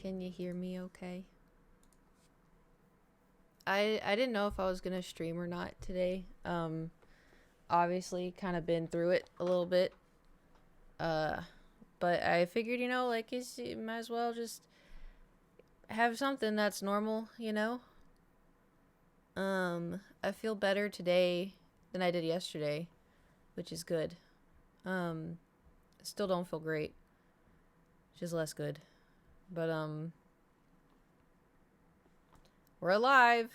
Can you hear me okay? I didn't know if I was gonna stream or not today. Obviously kind of been through it a little bit. Uh but I figured, like you might as well just have something that's normal, I feel better today than I did yesterday, which is good. Um Still don't feel great, which is less good. But we're alive,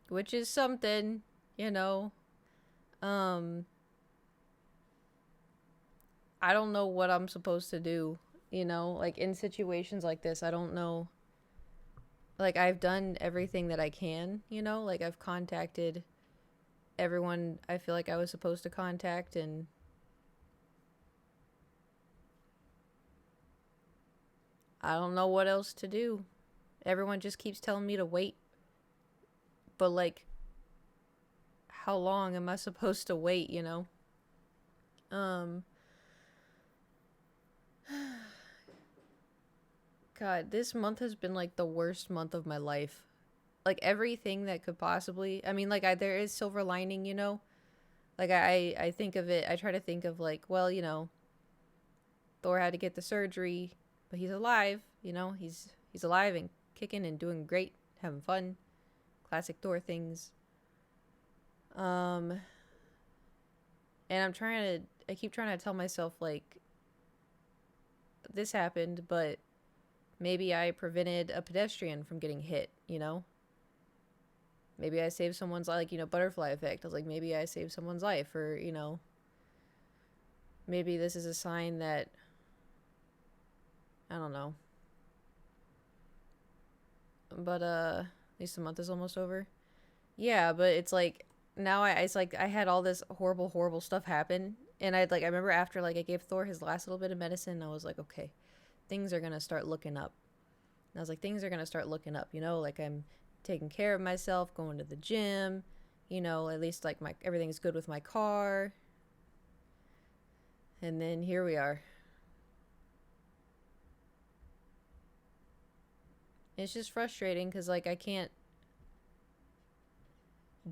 which is something, you know. Um I don't know what I'm supposed to do, like in situations like this. I don't know. Like I've done everything that I can, like I've contacted everyone I feel like I was supposed to contact, and I don't know what else to do. Everyone just keeps telling me to wait. But like how long am I supposed to wait? Um God, this month has been like the worst month of my life. Like everything that could possibly, I mean, like there is silver lining, like I think of it, I try to think of like, well, Thor had to get the surgery, but he's alive, he's alive and kicking and doing great, having fun. Classic Thor things. Um and I keep trying to tell myself like this happened, but maybe I prevented a pedestrian from getting hit. Maybe I saved someone's life, like, butterfly effect. I was like, maybe I saved someone's life, or, maybe this is a sign that, I don't know. But, at least the month is almost over. Yeah, but it's like, now it's like, I had all this horrible, horrible stuff happen. And I remember after, like, I gave Thor his last little bit of medicine, I was like, okay, things are gonna start looking up. And I was like, things are gonna start looking up, like I'm taking care of myself, going to the gym, at least like everything's good with my car. And then here we are. It's just frustrating because like I can't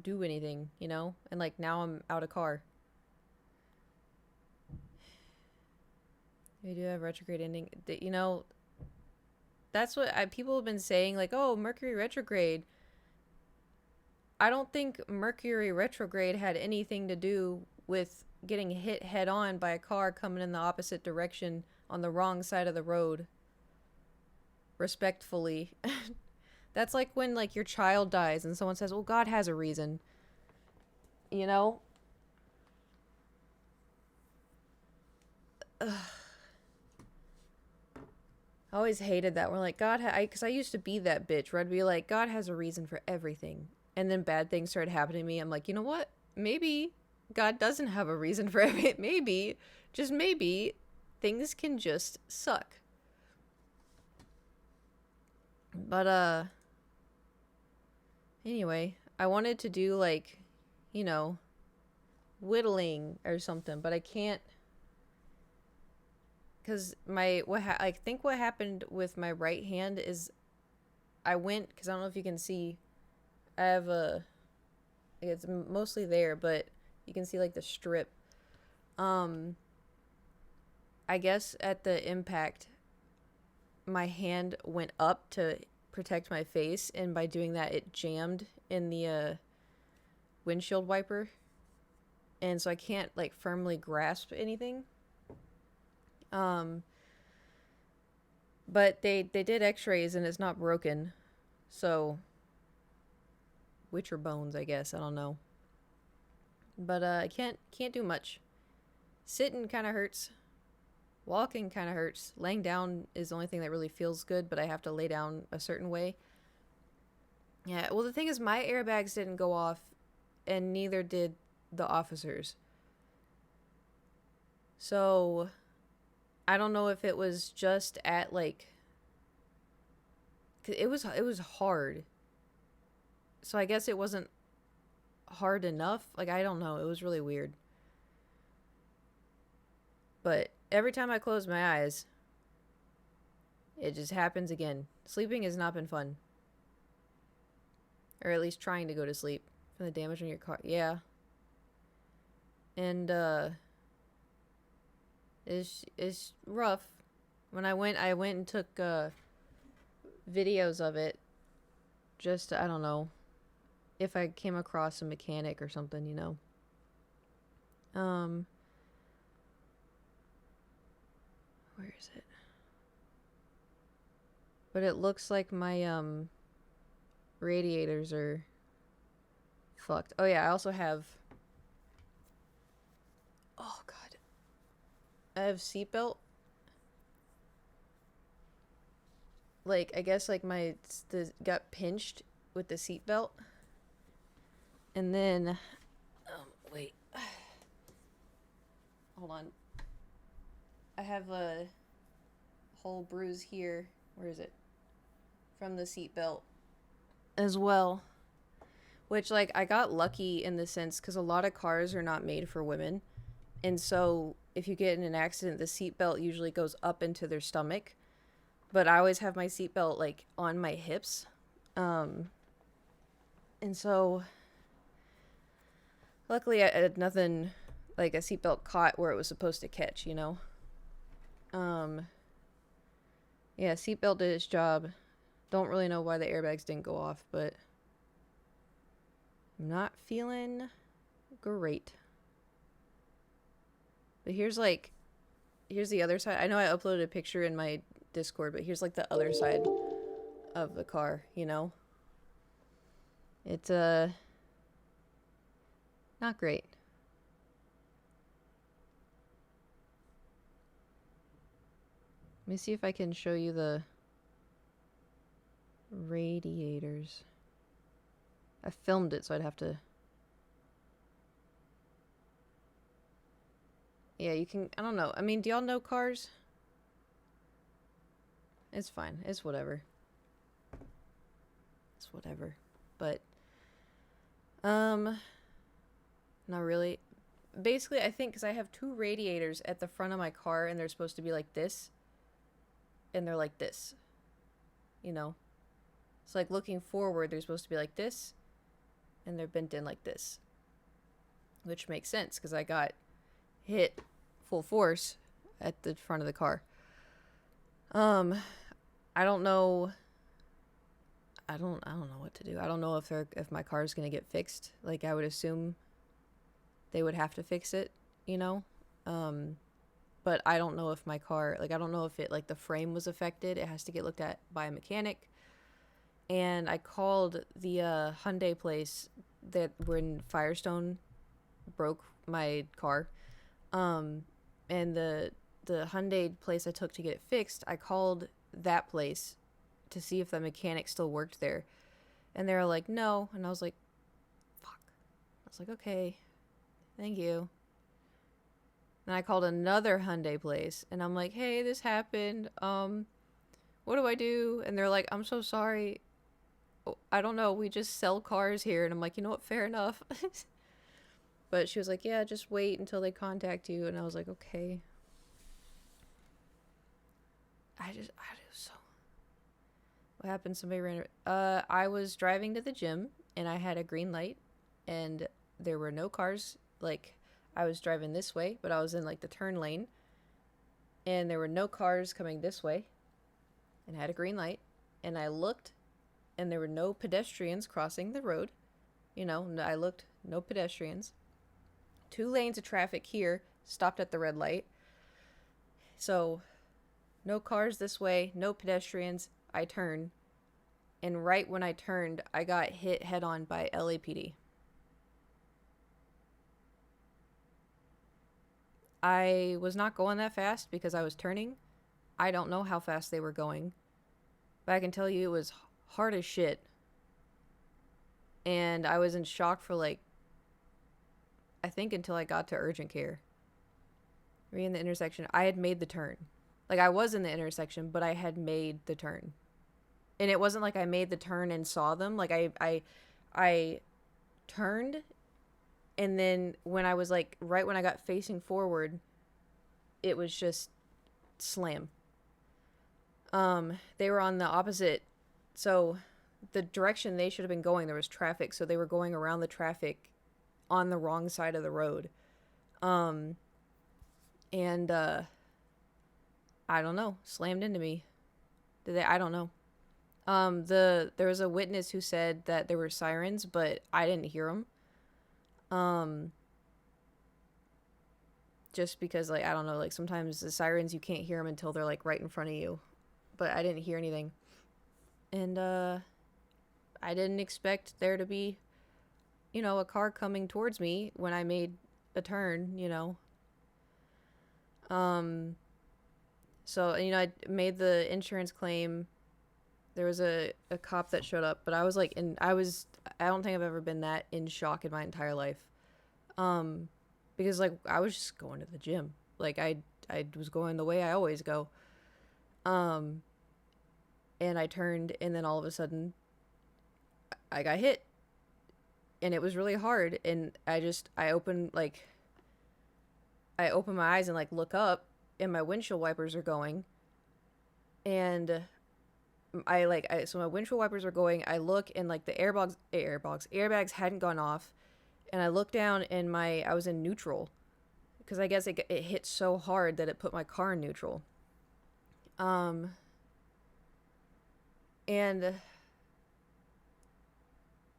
do anything. And like now I'm out of car. We do have retrograde ending. That's what people have been saying. Like, oh, Mercury retrograde. I don't think Mercury retrograde had anything to do with getting hit head on by a car coming in the opposite direction on the wrong side of the road. Respectfully. That's like when like your child dies and someone says, "Well, God has a reason." You know? Ugh. I always hated that. We're like, because I used to be that bitch where I'd be like, God has a reason for everything. And then bad things started happening to me. I'm like, you know what? Maybe God doesn't have a reason for everything. Maybe, just maybe, things can just suck. But, anyway, I wanted to do like, you know, whittling or something, but I can't. Because I think what happened with my right hand is I went, because I don't know if you can see, I have it's mostly there, but you can see like the strip. Um, I guess at the impact, my hand went up to protect my face, and by doing that, it jammed in the windshield wiper, and so I can't like firmly grasp anything. Um, but they did X-rays, and it's not broken, so Witcher bones, I guess. I don't know, but I can't do much. Sitting kind of hurts. Walking kind of hurts. Laying down is the only thing that really feels good, but I have to lay down a certain way. Yeah, well, the thing is, my airbags didn't go off, and neither did the officers. So, I don't know if it was just at, like, it was hard. So, I guess it wasn't hard enough. Like, I don't know. It was really weird. But every time I closed my eyes, It just happens again. Sleeping has not been fun. Or at least trying to go to sleep from the damage on your car. Yeah. And it's rough. When I went and took videos of it. Just I don't know if I came across a mechanic or something, you know. Um, where is it? But it looks like my radiators are fucked. Oh yeah, I also have. Oh god, I have seatbelt. Like I guess like my got pinched with the seatbelt, and then wait, hold on. I have a whole bruise here. Where is it? From the seatbelt as well. Which, like, I got lucky in the sense because a lot of cars are not made for women. And so, if you get in an accident, the seatbelt usually goes up into their stomach. But I always have my seatbelt, like, on my hips. Um, and so, luckily, I had nothing like a seatbelt caught where it was supposed to catch, you know? Um, yeah, seatbelt did its job. Don't really know why the airbags didn't go off, but I'm not feeling great. But here's the other side. I know I uploaded a picture in my Discord, but here's like the other side of the car, you know? It's not great. Let me see if I can show you the radiators. I filmed it, so I'd have to. Yeah, you can. I don't know. I mean, do y'all know cars? It's fine. It's whatever. It's whatever. But, not really. Basically, I think because I have two radiators at the front of my car, and they're supposed to be like this, and they're like this. You know? So, like, looking forward, they're supposed to be like this, and they're bent in like this. Which makes sense, because I got hit full force at the front of the car. I don't know. I don't know what to do. I don't know if my car's gonna get fixed. Like I would assume they would have to fix it, you know? But I don't know if my car, like I don't know if it like the frame was affected. It has to get looked at by a mechanic. And I called the Hyundai place that when Firestone broke my car. And the Hyundai place I took to get it fixed, I called that place to see if the mechanic still worked there. And they were like, no. And I was like, fuck. I was like, okay, thank you. And I called another Hyundai place and I'm like, hey, this happened. What do I do? And they're like, I'm so sorry. I don't know. We just sell cars here. And I'm like, you know what? Fair enough. But she was like, yeah, just wait until they contact you. And I was like, okay. I just so. What happened? Somebody ran. I was driving to the gym and I had a green light, and there were no cars. Like, I was driving this way, but I was in like the turn lane, and there were no cars coming this way, and I had a green light, and I looked, and there were no pedestrians crossing the road. You know, I looked, no pedestrians. 2 lanes of traffic here, stopped at the red light. So, no cars this way, no pedestrians. I turn, and right when I turned, I got hit head on by LAPD. I was not going that fast because I was turning. I don't know how fast they were going, but I can tell you it was hard as shit. And I was in shock for like, I think until I got to urgent care. In the intersection, I had made the turn. Like I was in the intersection, but I had made the turn. And it wasn't like I made the turn and saw them. Like I turned, and then when I was like right when I got facing forward, it was just slam. They were on the opposite, so the direction they should have been going, there was traffic, so they were going around the traffic on the wrong side of the road. Um, and I don't know, slammed into me. Did they? I don't know. There was a witness who said that there were sirens, but I didn't hear them. Um, just because like I don't know, like sometimes the sirens you can't hear them until they're like right in front of you, but I didn't hear anything, and I didn't expect there to be, a car coming towards me when I made a turn. Um, so I made the insurance claim. There was a cop that showed up, but I was like, I don't think I've ever been that in shock in my entire life. Um, because like I was just going to the gym, like I was going the way I always go. Um, and I turned, and then all of a sudden I got hit, and it was really hard. And I open my eyes and like look up, and my windshield wipers are going, and so my windshield wipers are going. I look, and like the airbags hadn't gone off, and I look down, and I was in neutral because I guess it hit so hard that it put my car in neutral. Um, and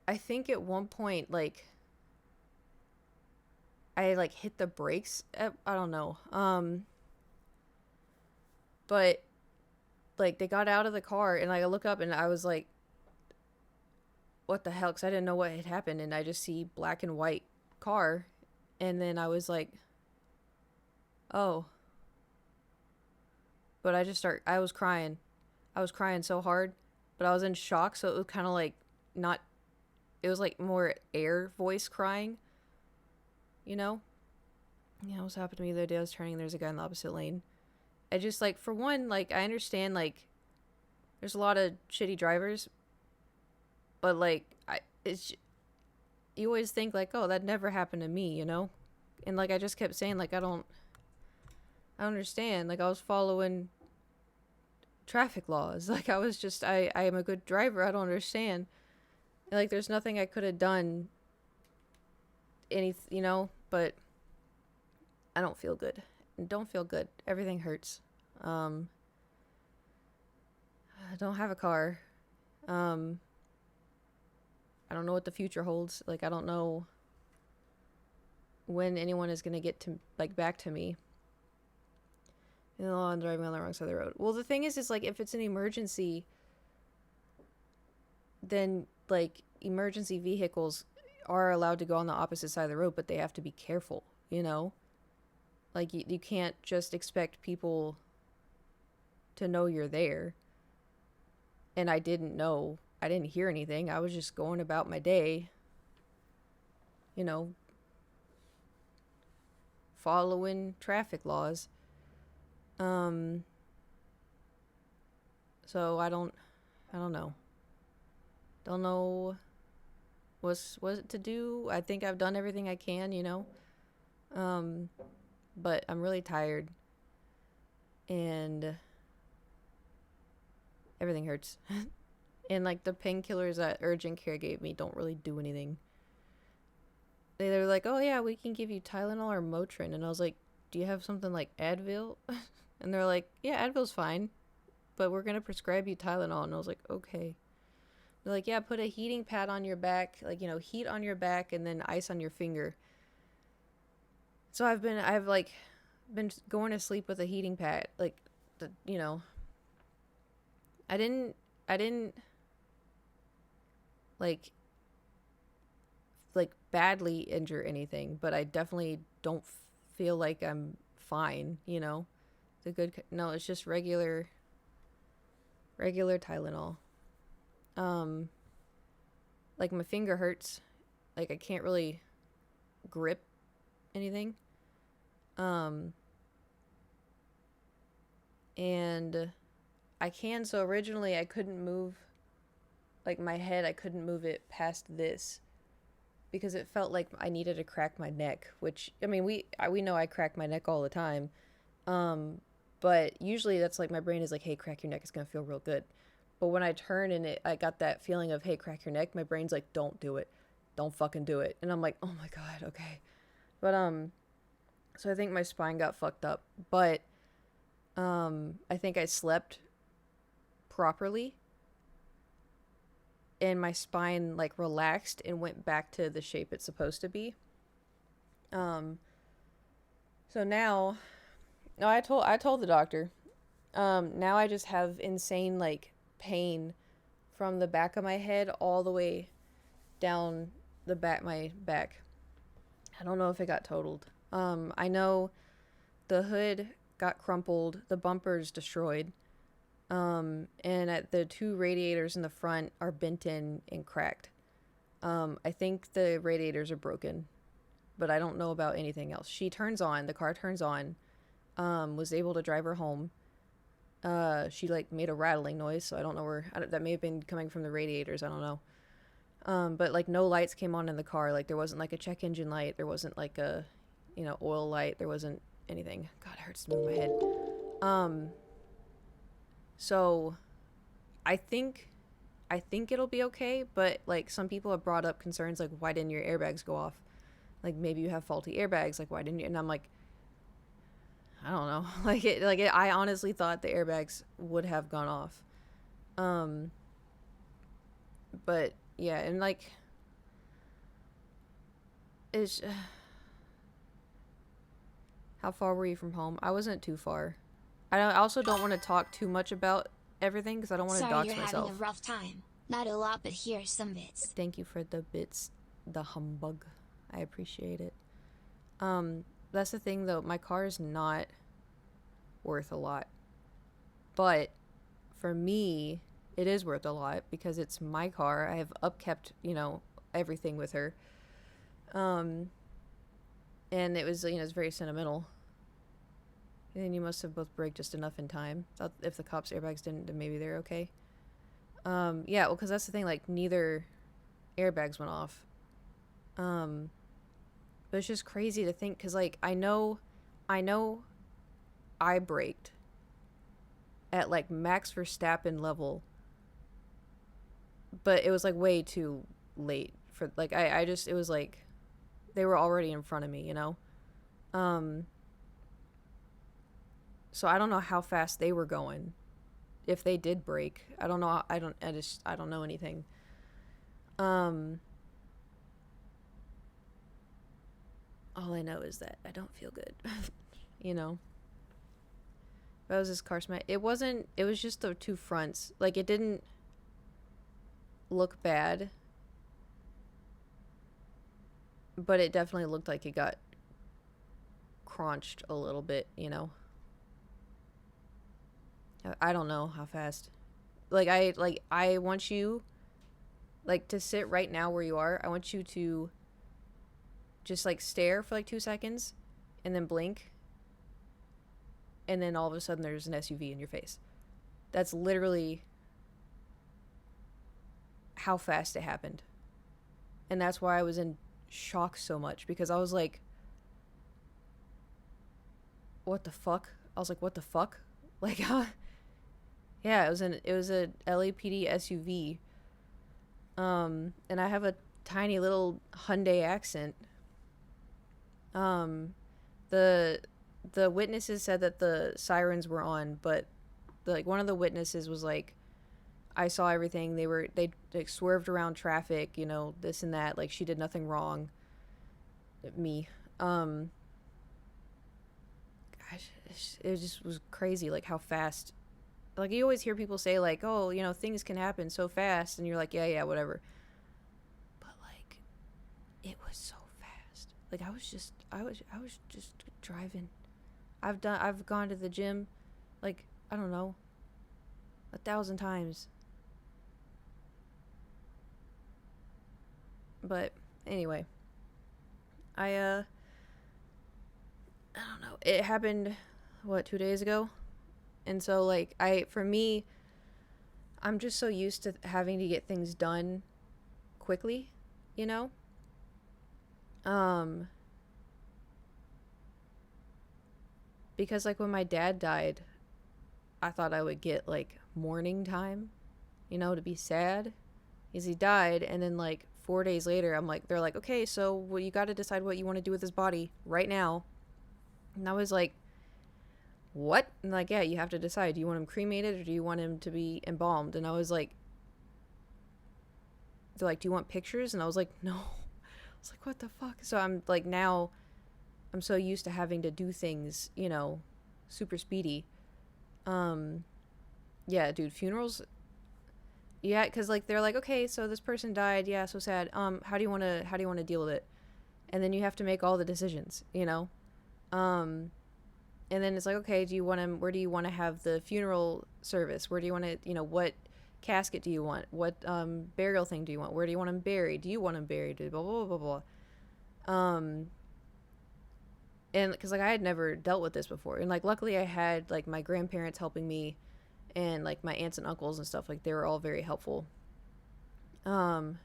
I think at one point like I like hit the brakes. I don't know. But like they got out of the car, and like I look up, and I was like, "What the hell?" Because I didn't know what had happened, and I just see black and white car, and then I was like, "Oh." But I was crying. I was crying so hard, but I was in shock, so it was kind of like not. It was like more air voice crying, you know. Yeah, it was happened to me the other day. I was turning, and there's a guy in the opposite lane. I just like for one, like I understand like there's a lot of shitty drivers, but like it's you always think like, oh, that never happened to me. And like I just kept saying like I don't understand. Like I was following traffic laws. Like I am a good driver. I don't understand. And, like there's nothing I could have done but I don't feel good. Don't feel good. Everything hurts. Um I don't have a car. Um I don't know what the future holds. Like I don't know when anyone is going to get to like back to me. I'm driving on the wrong side of the road. Well, the thing is like if it's an emergency, then like emergency vehicles are allowed to go on the opposite side of the road, but they have to be careful. Like you can't just expect people to know you're there. And I didn't know. I didn't hear anything. I was just going about my day, you know, following traffic laws. Um so I don't know. Don't know what to do. I think I've done everything I can. Um but I'm really tired, and everything hurts. And like the painkillers that urgent care gave me don't really do anything. They're like, "Oh yeah, we can give you Tylenol or Motrin." And I was like, "Do you have something like Advil?" And they're like, "Yeah, Advil's fine, but we're going to prescribe you Tylenol." And I was like, "Okay." They're like, "Yeah, put a heating pad on your back, like, heat on your back and then ice on your finger." So I've like been going to sleep with a heating pad, like the, I didn't like badly injure anything, but I definitely don't feel like I'm fine. The good no, it's just regular Tylenol. Um like my finger hurts. Like I can't really grip anything. Um and I can so originally I couldn't move like my head, I couldn't move it past this because it felt like I needed to crack my neck, which I mean we know I crack my neck all the time. Um But usually that's like my brain is like, hey, crack your neck, it's gonna feel real good. But when I turn and I got that feeling of, hey, crack your neck, my brain's like, don't do it. Don't fucking do it. And I'm like, oh my God, okay. But, so I think my spine got fucked up. But, I think I slept properly and my spine like relaxed and went back to the shape it's supposed to be. Um, so now, no, I told the doctor. Now I just have insane like pain from the back of my head all the way down the back my back. I don't know if it got totaled. I know the hood got crumpled, the bumper's destroyed. And at the two radiators in the front are bent in and cracked. I think the radiators are broken, but I don't know about anything else. She turns on, the car turns on, was able to drive her home. She like made a rattling noise, so I don't know where that may have been coming from the radiators. I don't know. But like no lights came on in the car. Like there wasn't like a check engine light. There wasn't like a, oil light. There wasn't anything. God, it hurts to move my head. Um, so I think it'll be okay. But like some people have brought up concerns like why didn't your airbags go off? Like maybe you have faulty airbags. Like why didn't you? And I'm like, I don't know. I honestly thought the airbags would have gone off. Um, but yeah, and like it's how far were you from home? I wasn't too far. I also don't want to talk too much about everything because I don't want to Sorry dox you're myself. having a rough time. Not a lot, but here's some bits. Thank you for the bits, the humbug. I appreciate it. Um, that's the thing though. My car is not worth a lot, but for me, it is worth a lot because it's my car. I have upkept, everything with her. Um, and it was, it's very sentimental. And you must have both braked just enough in time. If the cops' airbags didn't, then maybe they're okay. Yeah, well, because that's the thing. Like, neither airbags went off. Um, but it's just crazy to think, because, like, I know I braked at, like, Max Verstappen level, but it was, like, way too late for, like, I just, it was, like, they were already in front of me, Um, so I don't know how fast they were going. If they did break, I don't know. I don't know anything. Um, all I know is that I don't feel good. you know. That was this car smash. It wasn't. It was just the two fronts. Like it didn't look bad, but it definitely looked like it got crunched a little bit. I don't know how fast. I want you like to sit right now where you are. I want you to just like stare for like 2 seconds and then blink and then all of a sudden there's an SUV in your face. That's literally how fast it happened. And that's why I was in shock so much because I was like, what the fuck? I was like, what the fuck? Like, yeah, it was a LAPD SUV. And I have a tiny little Hyundai accent. Um, the the witnesses said that the sirens were on, but like one of the witnesses was like, I saw everything. They like, swerved around traffic, this and that. Like she did nothing wrong. Me. Um, gosh, it just was crazy. Like how fast. Like you always hear people say like, oh, things can happen so fast, and you're like, yeah, yeah, whatever. But like, it was so fast. Like I was just driving. I've gone to the gym, like I don't know, 1,000 times. But anyway, I I don't know. It happened what 2 days ago, and so like for me, I'm just so used to having to get things done quickly, you know. Um, because like when my dad died, I thought I would get like mourning time, to be sad, because he died, and then like 4 days later, I'm like, they're like, okay, so well, you got to decide what you want to do with his body right now. And I was like, what? And like, yeah, you have to decide. Do you want him cremated or do you want him to be embalmed? And I was like, they're like, do you want pictures? And I was like, no. I was like, what the fuck? So I'm like, now I'm so used to having to do things, super speedy. Um, yeah, dude, funerals. Yeah, because like they're like, okay, so this person died. Yeah, so sad. How do you want to deal with it? And then you have to make all the decisions. Um, and then it's like, okay, where do you want to have the funeral service? Where do you want to, what casket do you want? What burial thing do you want? Where do you want him buried? Do you want him buried? Blah blah blah blah blah. And because like I had never dealt with this before, and like luckily I had like my grandparents helping me, and like my aunts and uncles and stuff, like they were all very helpful. Um,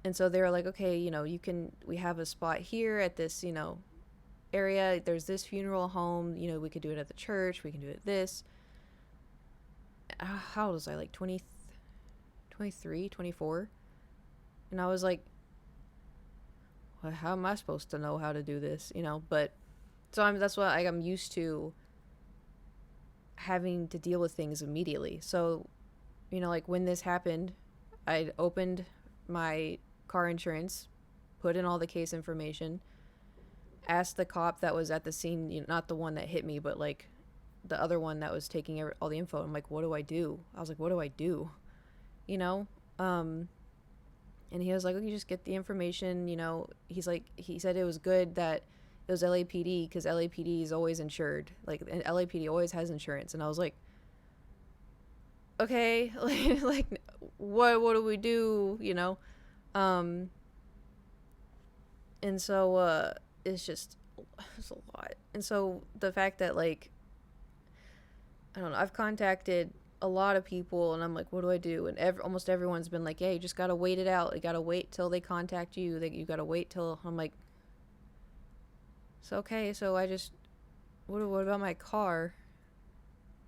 and so they were like, okay, we have a spot here at this, area. There's this funeral home. We could do it at the church. We can do it this. How old was I? Like 20, 23, 24? And I was like, well, how am I supposed to know how to do this? But so that's what I'm used to, having to deal with things immediately. So, like when this happened, I opened my car insurance, put in all the case information, asked the cop that was at the scene, not the one that hit me, but like the other one that was taking all the info. I'm like, what do I do? I was like, what do I do? You know? And he was like, oh, you just get the information, He's like, he said it was good that it was LAPD, because LAPD is always insured. Like, and LAPD always has insurance. And I was like, okay, like what do we do, And so, it's a lot. And so the fact that, like, I don't know, I've contacted a lot of people, and I'm like, what do I do? And almost everyone's been like, yeah, you just gotta wait it out. You gotta wait till they contact you. You gotta wait till. I'm like, so okay, so I just, what about my car?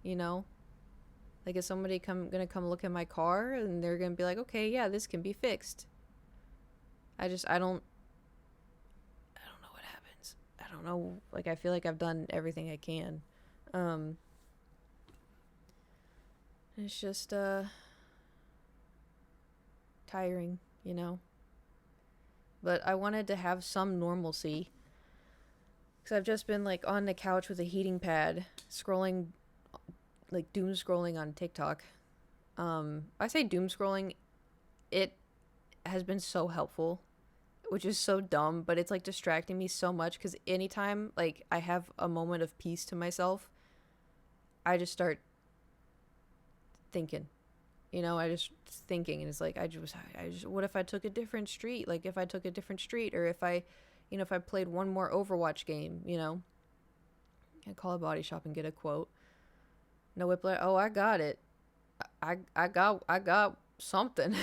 Like, is somebody gonna come look at my car, and they're gonna be like, okay, yeah, this can be fixed. I don't know what happens. I don't know. Like, I feel like I've done everything I can. Um, it's just tiring. But I wanted to have some normalcy, because I've just been like on the couch with a heating pad, scrolling, like doom scrolling on TikTok. I say doom scrolling, it has been so helpful, which is so dumb, but it's like distracting me so much, because anytime like I have a moment of peace to myself, I just start thinking. I just thinking, and it's like, I just, what if I took a different street? Like, if I took a different street, or if I played one more Overwatch game, I call a body shop and get a quote. No whiplash. Oh, I got it. I got something.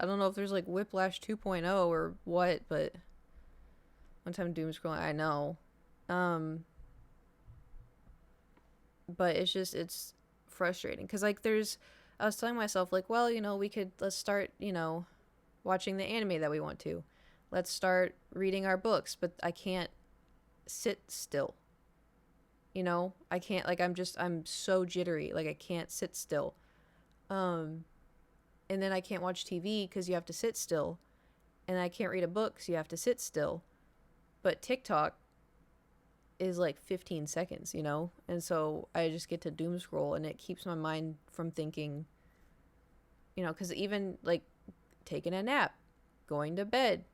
I don't know if there's like Whiplash 2.0 or what, but one time doom scrolling, I know. But it's frustrating, because like I was telling myself, like, well, let's start, watching the anime that we want to. Let's start reading our books, but I can't sit still. I can't, like, I'm so jittery. Like, I can't sit still. And then I can't watch TV because you have to sit still. And I can't read a book because you have to sit still. But TikTok is like 15 seconds, And so I just get to doom scroll, and it keeps my mind from thinking, because even like taking a nap, going to bed,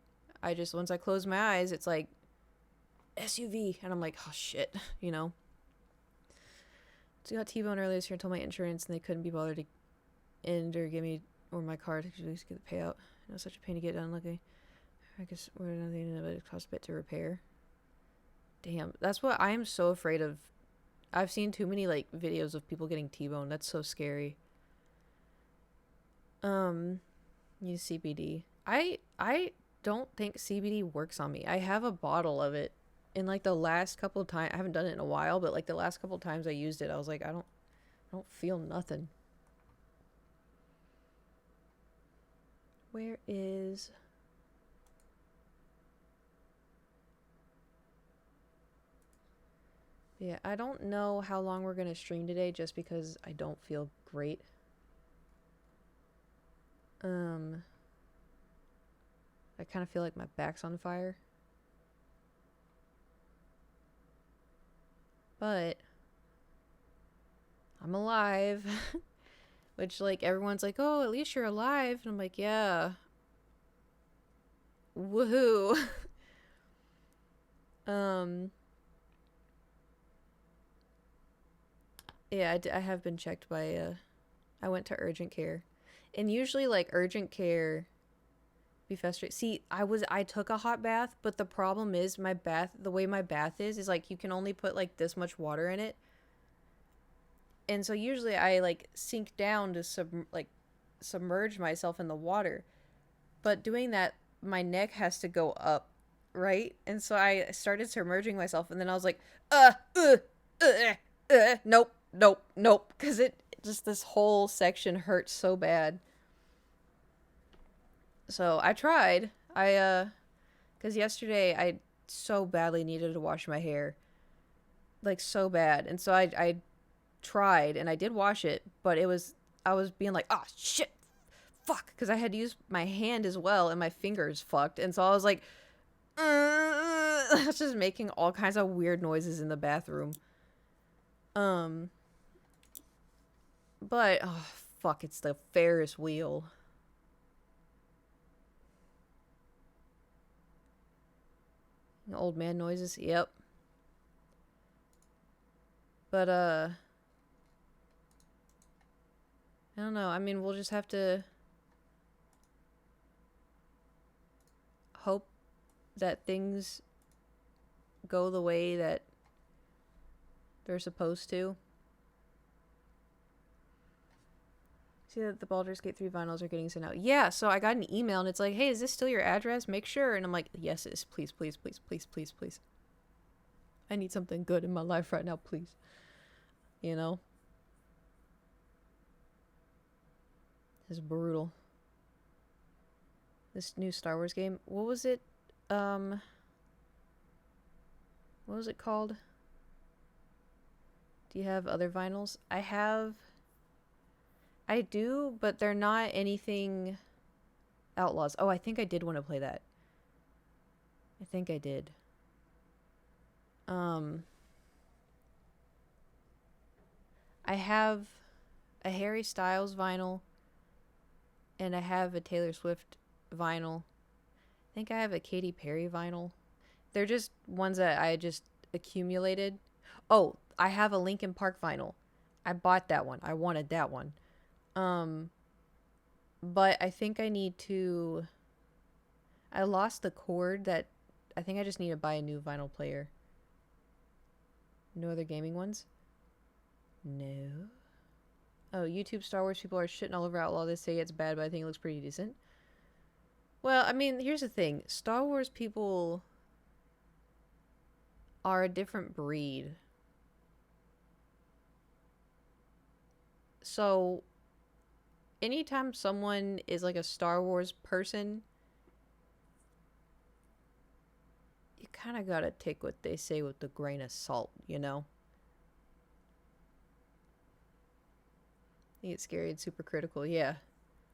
once I close my eyes, it's like SUV, and I'm like, oh shit, So I got T-Bone earlier this year and told my insurance, and they couldn't be bothered to end or give me, or my card to at least get the payout. It was such a pain to get done. Luckily, I guess we're not the end of it. It costs a bit to repair. Damn, that's what I am so afraid of. I've seen too many like videos of people getting T-boned. That's so scary. Use CBD. I don't think CBD works on me. I have a bottle of it, in like the last couple of times, I haven't done it in a while, but like the last couple of times I used it, I was like, I don't feel nothing. Where is... Yeah, I don't know how long we're gonna stream today just because I don't feel great. I kind of feel like my back's on fire. But I'm alive. Which, like, everyone's like, oh, at least you're alive. And I'm like, yeah. Woohoo. Yeah, I have been checked by, I went to urgent care. And usually, like, urgent care be frustrated. See, I took a hot bath, but the problem is my bath, the way my bath is like, you can only put, like, this much water in it. And so usually I, like, sink down to submerge myself in the water. But doing that, my neck has to go up, right? And so I started submerging myself, and then I was like, nope, nope, nope, because it just, this whole section hurts so bad. So I tried. Because yesterday I so badly needed to wash my hair, like so bad, and so I tried and I did wash it, but I was being like, oh shit, fuck, because I had to use my hand as well, and my fingers fucked, and so I was like, I was just making all kinds of weird noises in the bathroom. But oh fuck, it's the Ferris wheel. Old man noises. Yep. But I don't know. I mean, we'll just have to hope that things go the way that they're supposed to. See that the Baldur's Gate 3 vinyls are getting sent out. Yeah, so I got an email and it's like, hey, is this still your address? Make sure. And I'm like, yes, it is. Please, please, please, please, please, please. I need something good in my life right now, please. You know? It's brutal. This new Star Wars game. What was it? What was it called? Do you have other vinyls? I do, but they're not anything Outlaws. Oh, I think I did want to play that. I think I did. I have a Harry Styles vinyl, and I have a Taylor Swift vinyl. I think I have a Katy Perry vinyl. They're just ones that I just accumulated. Oh, I have a Linkin Park vinyl. I bought that one. I wanted that one. But I think I need to... I lost the cord that... I think I just need to buy a new vinyl player. No other gaming ones? No. Oh, YouTube Star Wars people are shitting all over Outlaw. They say it's bad, but I think it looks pretty decent. Well, I mean, here's the thing. Star Wars people are a different breed. So, anytime someone is like a Star Wars person, you kind of gotta take what they say with a grain of salt, you know? They get scary and super critical, yeah.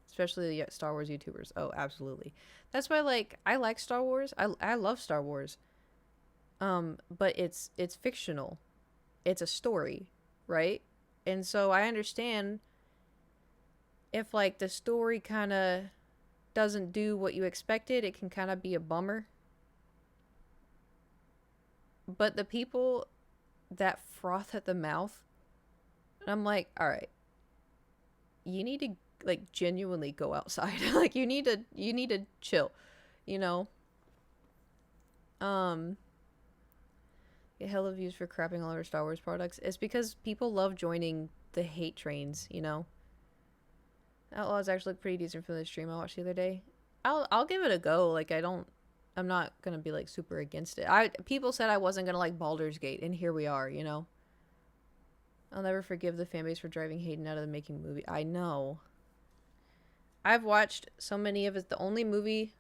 Especially the Star Wars YouTubers. Oh, absolutely. That's why, like, I like Star Wars. I love Star Wars. But it's fictional. It's a story, right? And so I understand if, like, the story kind of doesn't do what you expected, it can kind of be a bummer. But the people that froth at the mouth, I'm like, all right, you need to, like, genuinely go outside. Like, you need to chill, you know? Get hella views for crapping all over Star Wars products. It's because people love joining the hate trains, you know? Outlaws actually look pretty decent from the stream I watched the other day. I'll give it a go. Like, I don't I'm not gonna be like super against it. People said I wasn't gonna like Baldur's Gate, and here we are, you know. I'll never forgive the fanbase for driving Hayden out of the making movie. I know. I've watched so many of his. The only movie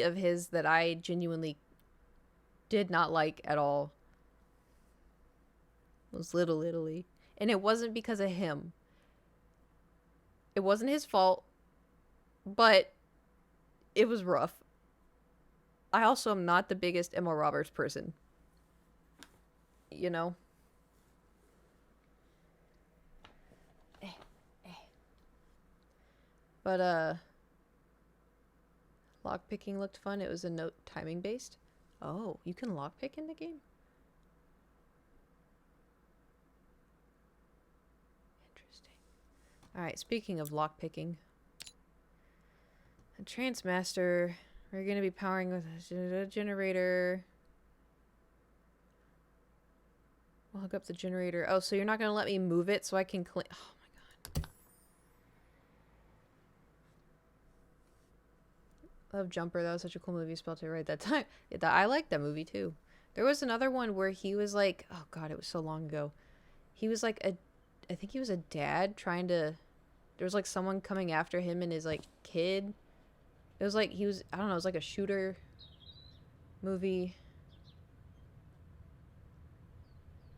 of his that I genuinely did not like at all was Little Italy, and it wasn't because of him. It wasn't his fault, but it was rough. I also am not the biggest Emma Roberts person. You know? But, lockpicking looked fun. It was a note timing based. Oh, you can lockpick in the game? Interesting. Alright, speaking of lockpicking. A Transmaster. We're going to be powering with a generator. We'll hook up the generator. Oh, so you're not going to let me move it so I can clean... Oh my god. Love Jumper. That was such a cool movie. Spelled it right that time. Yeah, I liked that movie too. There was another one where he was like... Oh god, it was so long ago. He was like a... I think he was a dad trying to... There was like someone coming after him and his like kid... It was like, he was, I don't know, it was like a shooter movie.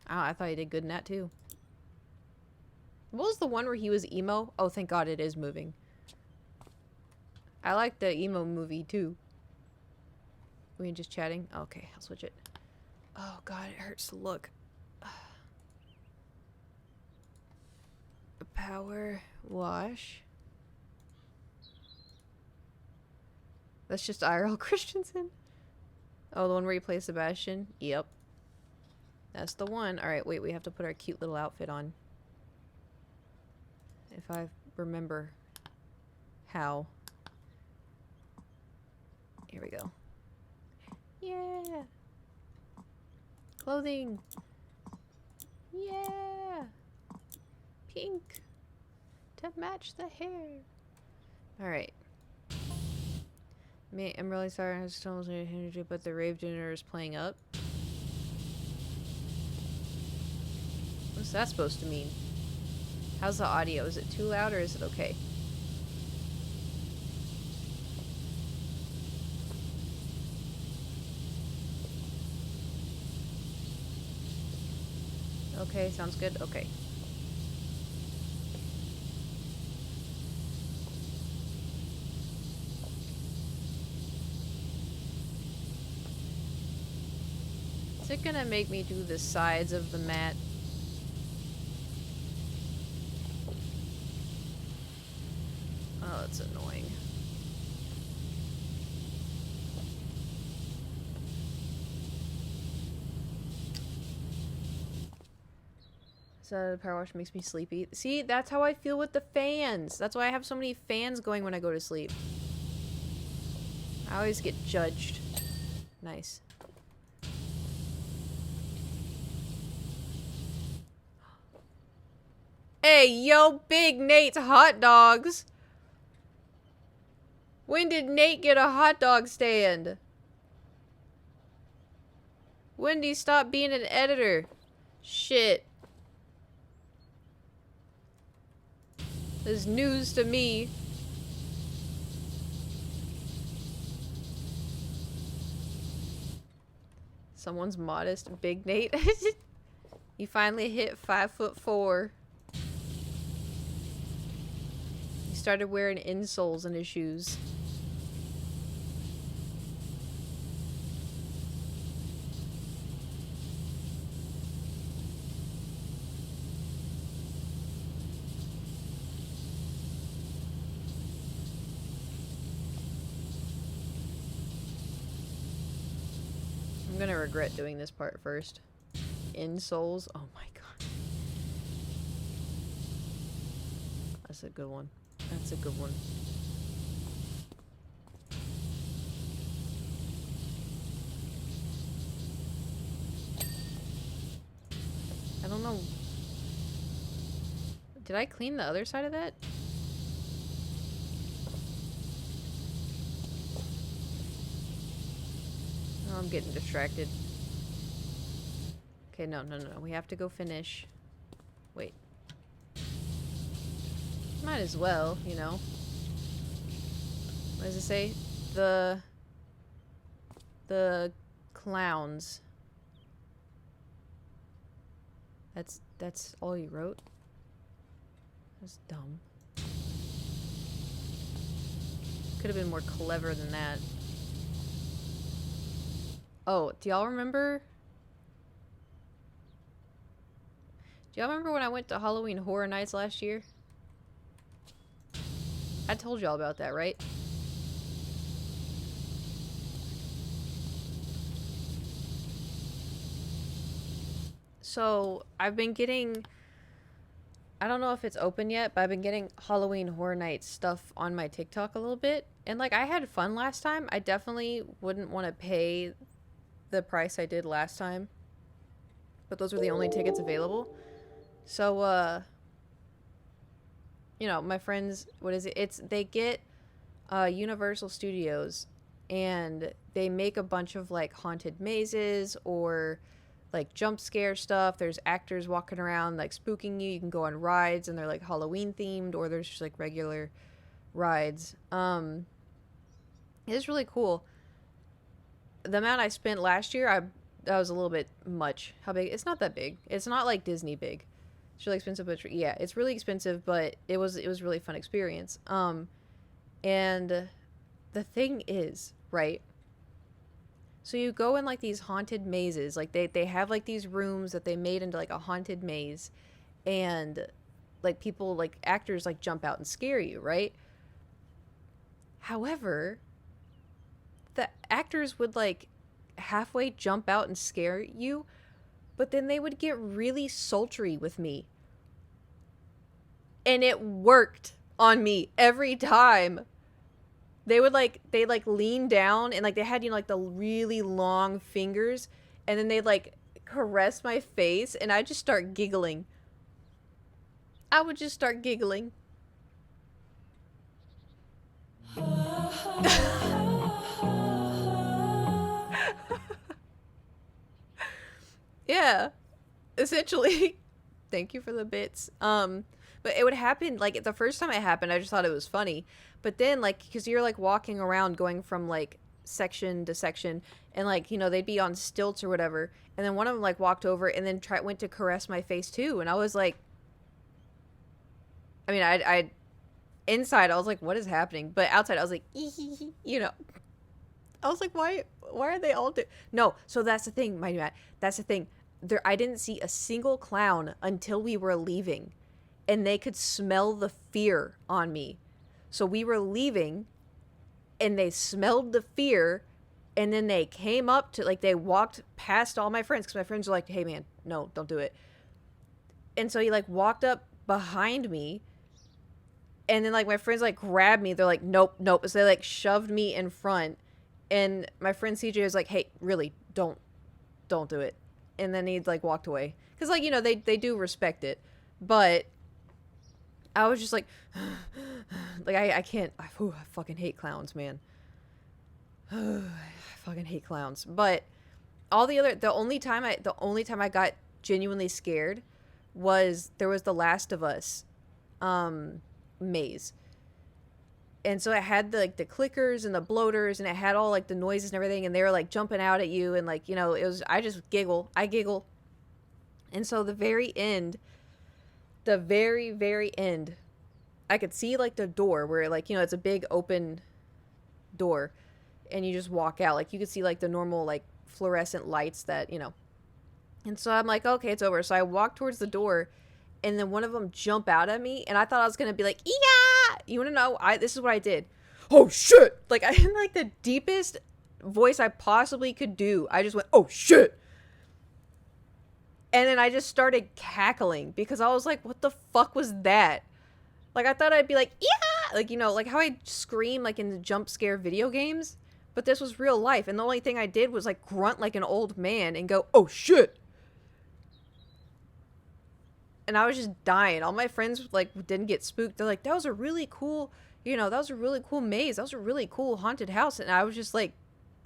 Oh, I thought he did good in that too. What was the one where he was emo? Oh, thank God it is moving. I like the emo movie too. We just chatting? Okay, I'll switch it. Oh God, it hurts to look. Power wash. That's just IRL Christensen. Oh, the one where you play Sebastian? Yep. That's the one. Alright, wait, we have to put our cute little outfit on. If I remember how. Here we go. Yeah! Clothing! Yeah! Pink! To match the hair! Alright. I'm really sorry, I just almost need energy, but the rave dinner is playing up. What's that supposed to mean? How's the audio? Is it too loud or is it okay? Okay, sounds good. Okay. Is it gonna make me do the sides of the mat? Oh, it's annoying. So the power wash makes me sleepy. See, that's how I feel with the fans. That's why I have so many fans going when I go to sleep. I always get judged. Nice. Hey, yo, Big Nate's hot dogs. When did Nate get a hot dog stand? When did he stop being an editor? Shit. This is news to me. Someone's modest. Big Nate. He finally hit 5'4". He started wearing insoles in his shoes. I'm gonna regret doing this part first. Insoles. Oh my god. That's a good one. That's a good one. I don't know. Did I clean the other side of that? getting distracted. Okay, no. We have to go finish. Wait. Might as well, you know. What does it say? The clowns. That's all you wrote? That's dumb. Could have been more clever than that. Oh, do y'all remember? Do y'all remember when I went to Halloween Horror Nights last year? I told y'all about that, right? So, I've been getting... I don't know if it's open yet, but I've been getting Halloween Horror Nights stuff on my TikTok a little bit. And, like, I had fun last time. I definitely wouldn't want to pay the price I did last time. But those were the only tickets available. So, you know, my friends, what is it? They get Universal Studios, and they make a bunch of, like, haunted mazes or... like jump scare stuff. There's actors walking around like spooking you. You can go on rides and they're like Halloween themed, or there's just like regular rides. It's really cool. The amount I spent last year, that was a little bit much. How big? It's not that big. It's not like Disney big. It's really expensive, but yeah, it's really expensive, but it was really fun experience. And the thing is, right? So you go in like these haunted mazes, like they have like these rooms that they made into like a haunted maze, and like people, like actors, like jump out and scare you, right? However, the actors would like halfway jump out and scare you, but then they would get really sultry with me. And it worked on me every time. They lean down and like they had, you know, like the really long fingers, and then they'd like caress my face, and I'd just start giggling. I would just start giggling. Yeah. Essentially. Thank you for the bits. But it would happen, like, the first time it happened, I just thought it was funny. But then, like, because you're, like, walking around going from, like, section to section, and, like, you know, they'd be on stilts or whatever, and then one of them, like, walked over and then went to caress my face, too, and I was like... I mean, I inside, I was like, what is happening? But outside, I was like, you know. I was like, why are they all No, so that's the thing, my Matt. That's the thing. I didn't see a single clown until we were leaving. And they could smell the fear on me. So we were leaving, and they smelled the fear, and then they came up to, like, they walked past all my friends, because my friends were like, hey, man, no, don't do it. And so he, like, walked up behind me, and then, like, my friends, like, grabbed me. They're like, nope. So they, like, shoved me in front, and my friend CJ was like, hey, really, don't do it. And then he, like, walked away. Because, like, you know, they do respect it. But... I was just like, like, I can't, I fucking hate clowns, man. I fucking hate clowns. But the only time I got genuinely scared was, there was the Last of Us, maze. And so it had the clickers and the bloaters, and it had all, like, the noises and everything, and they were, like, jumping out at you, and, like, you know, I giggle. And so the very very end, I could see, like, the door where, like, you know, it's a big open door, and you just walk out. Like, you could see, like, the normal, like, fluorescent lights that, you know. And so I'm like, okay, it's over. So I walk towards the door, and then one of them jump out at me, and I thought I was gonna be like, yeah! You wanna know? This is what I did. Oh, shit! Like, I had, like, the deepest voice I possibly could do. I just went, oh, shit! And then I just started cackling, because I was like, what the fuck was that? Like, I thought I'd be like, yeah! Like, you know, like how I scream, like, in the jump scare video games. But this was real life, and the only thing I did was, like, grunt like an old man and go, oh, shit! And I was just dying. All my friends, like, didn't get spooked. They're like, that was a really cool, you know, that was a really cool maze. That was a really cool haunted house. And I was just like,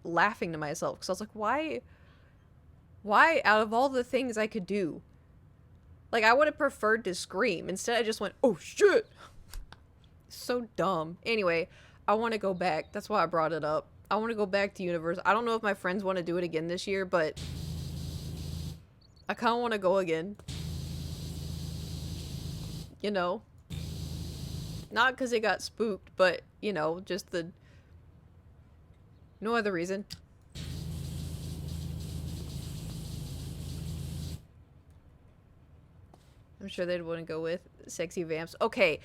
laughing to myself because I was like, why out of all the things I could do, like, I would have preferred to scream. Instead, I just went, oh shit. So dumb. Anyway, I want to go back. That's why I brought it up. I want to go back to Universal. I don't know if my friends want to do it again this year, but I kind of want to go again. You know? Not because it got spooked, but, you know, just the... no other reason. I'm sure they'd want to go with sexy vamps. Okay,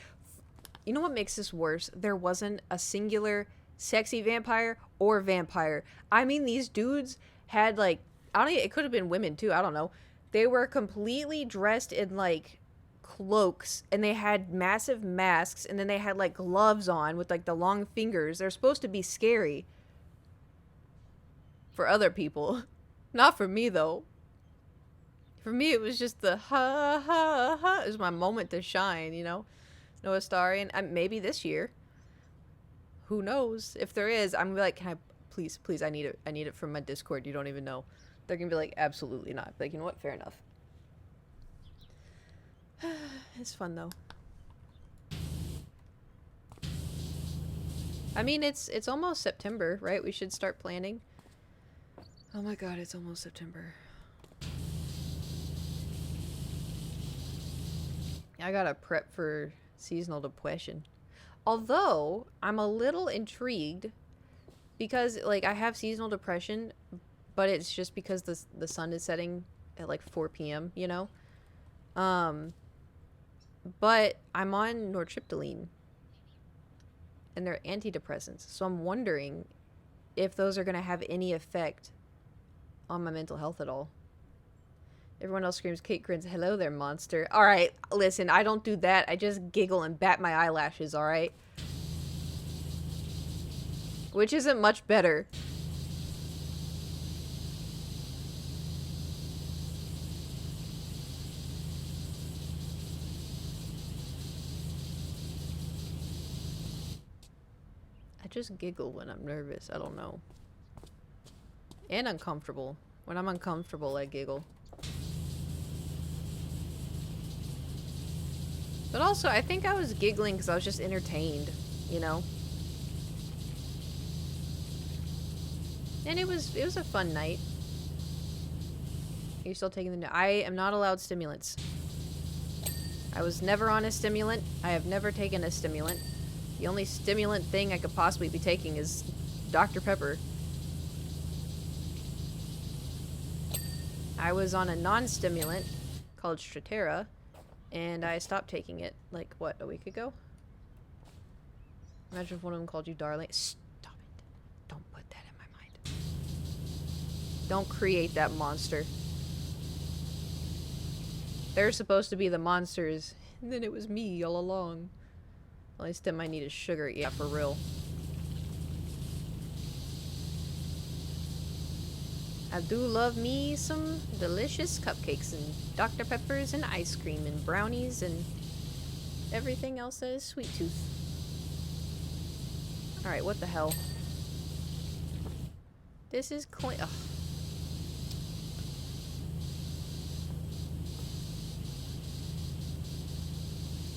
you know what makes this worse? There wasn't a singular sexy vampire or vampire. I mean, these dudes had, like, I don't even, it could have been women too, I don't know. They were completely dressed in, like, cloaks, and they had massive masks, and then they had, like, gloves on with, like, the long fingers. They're supposed to be scary for other people. Not for me, though. For me, it was just the ha ha ha. It was my moment to shine, you know? Noah Starian. Maybe this year. Who knows? If there is, I'm gonna be like, can I please, I need it. I need it from my Discord. You don't even know. They're gonna be like, absolutely not. Like, you know what? Fair enough. It's fun though. I mean, it's almost September, right? We should start planning. Oh my god, it's almost September. I gotta prep for seasonal depression. Although, I'm a little intrigued because, like, I have seasonal depression, but it's just because the sun is setting at, like, 4 p.m., you know? But I'm on nortriptyline, and they're antidepressants, so I'm wondering if those are gonna have any effect on my mental health at all. Everyone else screams. Kate grins. Hello there, monster. Alright, listen, I don't do that. I just giggle and bat my eyelashes, alright? Which isn't much better. I just giggle when I'm nervous. I don't know. And uncomfortable. When I'm uncomfortable, I giggle. But also, I think I was giggling because I was just entertained, you know? And it was a fun night. Are you still taking the... I am not allowed stimulants. I was never on a stimulant. I have never taken a stimulant. The only stimulant thing I could possibly be taking is Dr. Pepper. I was on a non-stimulant called Strattera, and I stopped taking it, like, what, a week ago? Imagine if one of them called you darling. Stop it. Don't put that in my mind. Don't create that monster. They're supposed to be the monsters, and then it was me all along. The only stim I need is sugar. Yeah, for real. I do love me some delicious cupcakes and Dr. Peppers and ice cream and brownies and everything else that is sweet tooth. Alright, what the hell? This is clean. Ugh.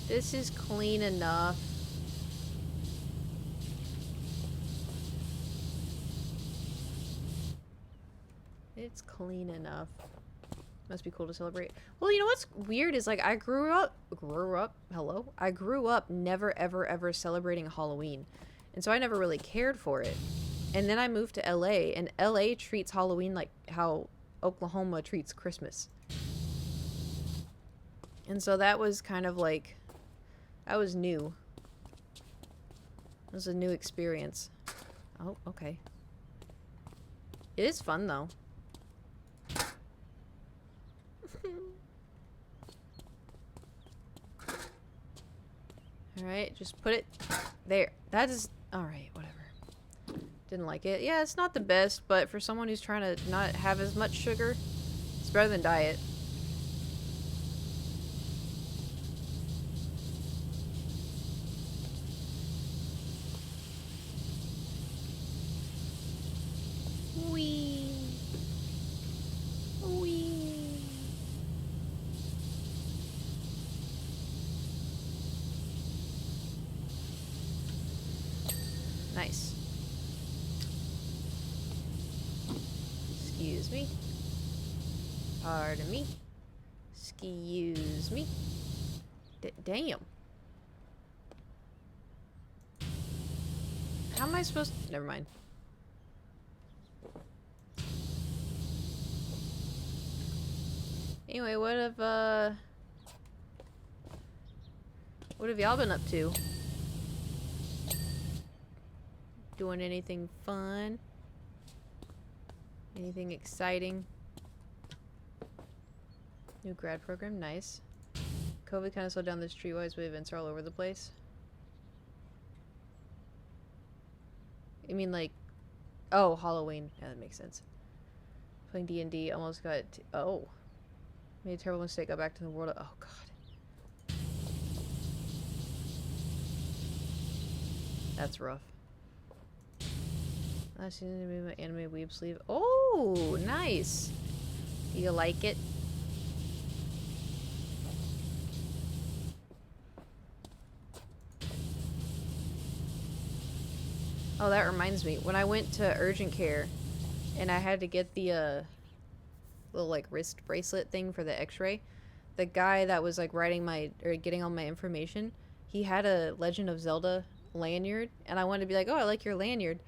This is clean enough. It's clean enough. Must be cool to celebrate. Well, you know what's weird is, like, I grew up, never, ever, ever celebrating Halloween. And so I never really cared for it. And then I moved to LA, and LA treats Halloween like how Oklahoma treats Christmas. And so that was kind of like, that was new. It was a new experience. Oh, okay. It is fun, though. Alright, just put it there. That is... Alright, whatever. Didn't like it. Yeah, it's not the best, but for someone who's trying to not have as much sugar, it's better than diet. me. Pardon me. Excuse me. Damn. How am I supposed to... Never mind. Anyway, what have y'all been up to? Doing anything fun? Anything exciting? New grad program, nice. COVID kind of slowed down the streetwise, but events are all over the place. I mean, like, oh, Halloween. Yeah, that makes sense. Playing D&D, almost got. Oh, made a terrible mistake. Got back to the world. Oh God, that's rough. I seen to be my anime weeb sleeve. Oh, nice. Do you like it? Oh, that reminds me. When I went to urgent care and I had to get the little like wrist bracelet thing for the x-ray, the guy that was like writing my or getting all my information, he had a Legend of Zelda lanyard and I wanted to be like, "Oh, I like your lanyard."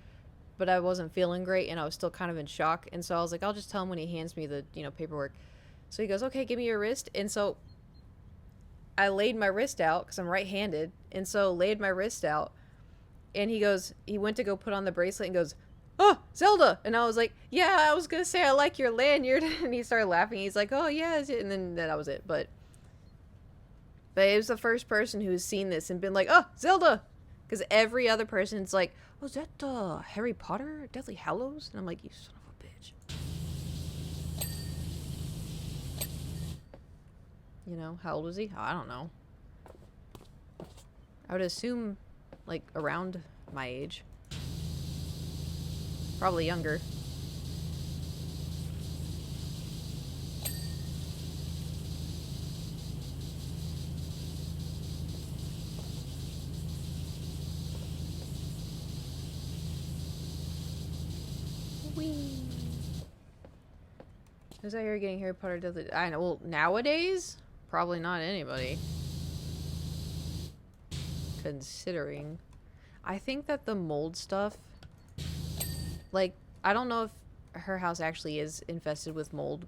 But I wasn't feeling great and I was still kind of in shock, and so I was like, I'll just tell him when he hands me the, paperwork. So he goes, "Okay, give me your wrist." And so I laid my wrist out because I'm right-handed, and so laid my wrist out. And he went to go put on the bracelet and goes, "Oh, Zelda!" And I was like, "Yeah, I was gonna say I like your lanyard." And he started laughing. He's like, "Oh yeah," and then that was it. But it was the first person who's seen this and been like, "Oh, Zelda," because every other person's like, "Oh, is that Harry Potter, Deathly Hallows?" And I'm like, "You son of a bitch." You know, how old was he? I don't know. I would assume like around my age. Probably younger. Whee! Who's out here getting Harry Potter Deathly? I know. Well, nowadays, probably not anybody. Considering, I think that the mold stuff, like, I don't know if her house actually is infested with mold,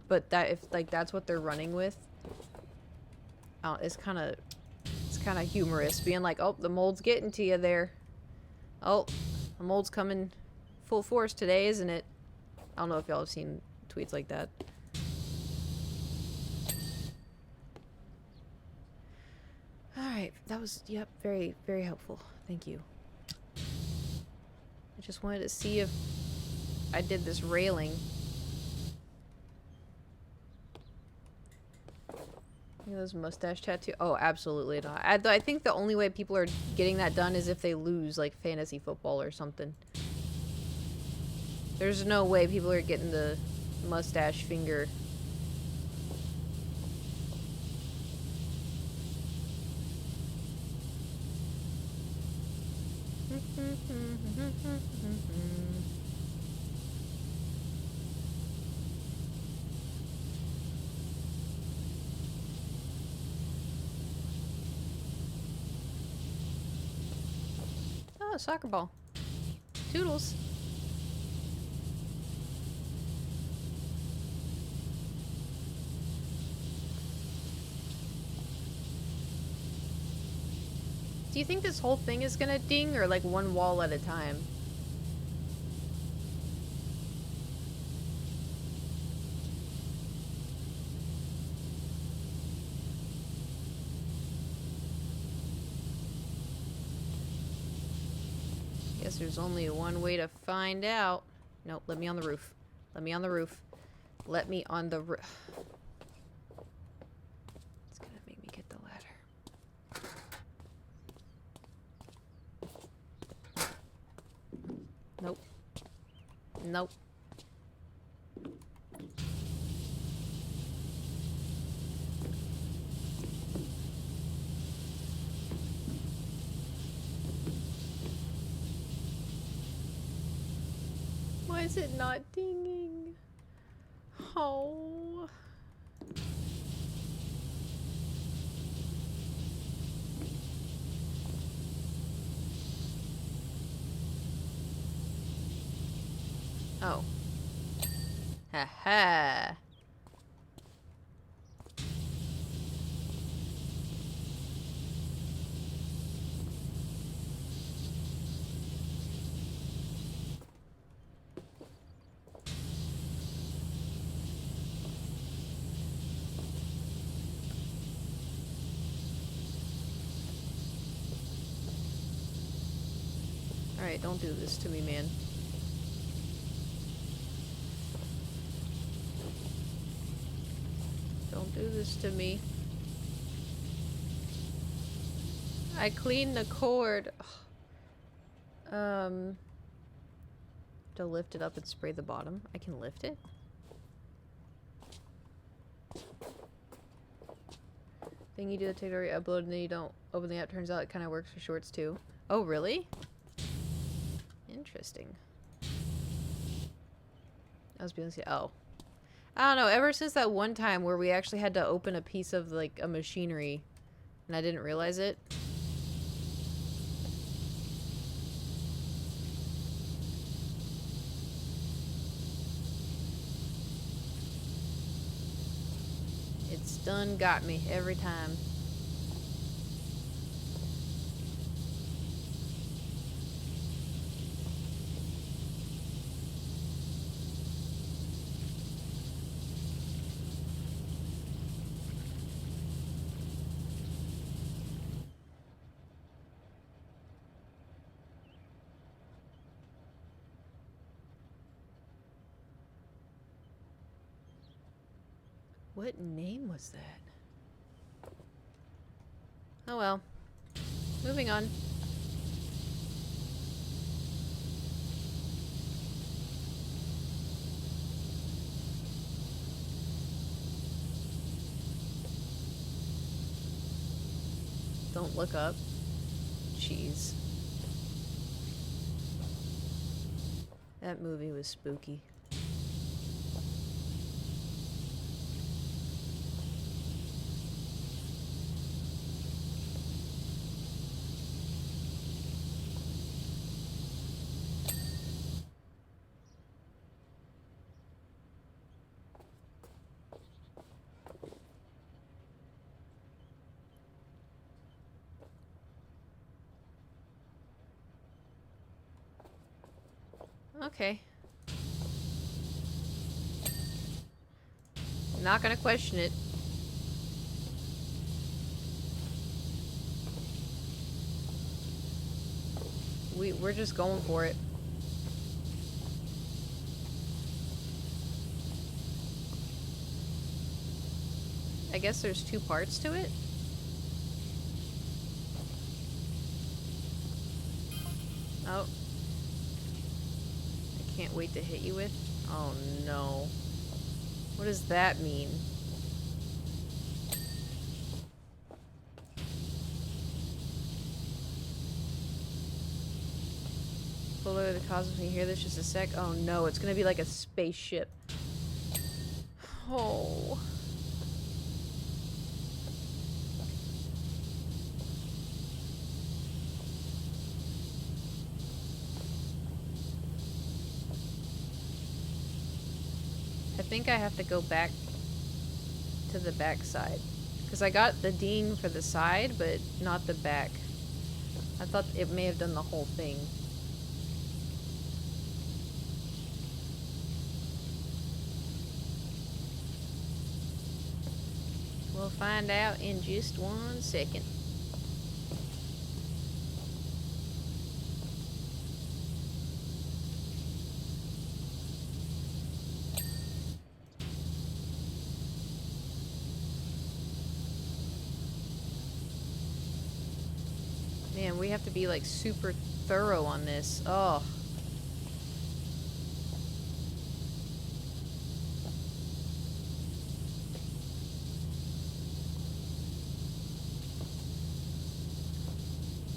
but that if like that's what they're running with, it's kind of humorous, being like, "Oh, the mold's getting to you there. Oh, the mold's coming full force today, isn't it?" I don't know if y'all have seen tweets like that. Alright, that was, yep, very, very helpful. Thank you. I just wanted to see if I did this railing. Look at those mustache tattoo. Oh, absolutely not. I think the only way people are getting that done is if they lose, like, fantasy football or something. There's no way people are getting the mustache finger. Oh, soccer ball. Toodles. Do you think this whole thing is gonna ding, or like one wall at a time? Guess there's only one way to find out. Nope, let me on the roof. Let me on the roof. Let me on the roof. It's gonna make me get the ladder. Nope. Nope. Why is it not dinging? Oh. Ha ha. Alright, don't do this to me, man. Don't do this to me. I cleaned the cord. To lift it up and spray the bottom. I can lift it? Thing you do the tutorial upload and then you don't open the app. Turns out it kind of works for shorts too. Oh, really? Interesting. I was being oh. I don't know, ever since that one time where we actually had to open a piece of like a machinery and I didn't realize it. It's done got me every time. What name was that? Oh well. Moving on. Don't look up. Jeez. That movie was spooky. Okay. Not gonna question it. We're just going for it. I guess there's two parts to it. Oh. I can't wait to hit you with. Oh no. What does that mean? Pull over the cosmos when you hear this just a sec. Oh no, it's gonna be like a spaceship. Oh. I think I have to go back to the back side. Because I got the ding for the side, but not the back. I thought it may have done the whole thing. We'll find out in just 1 second. Man, we have to be like super thorough on this. Oh.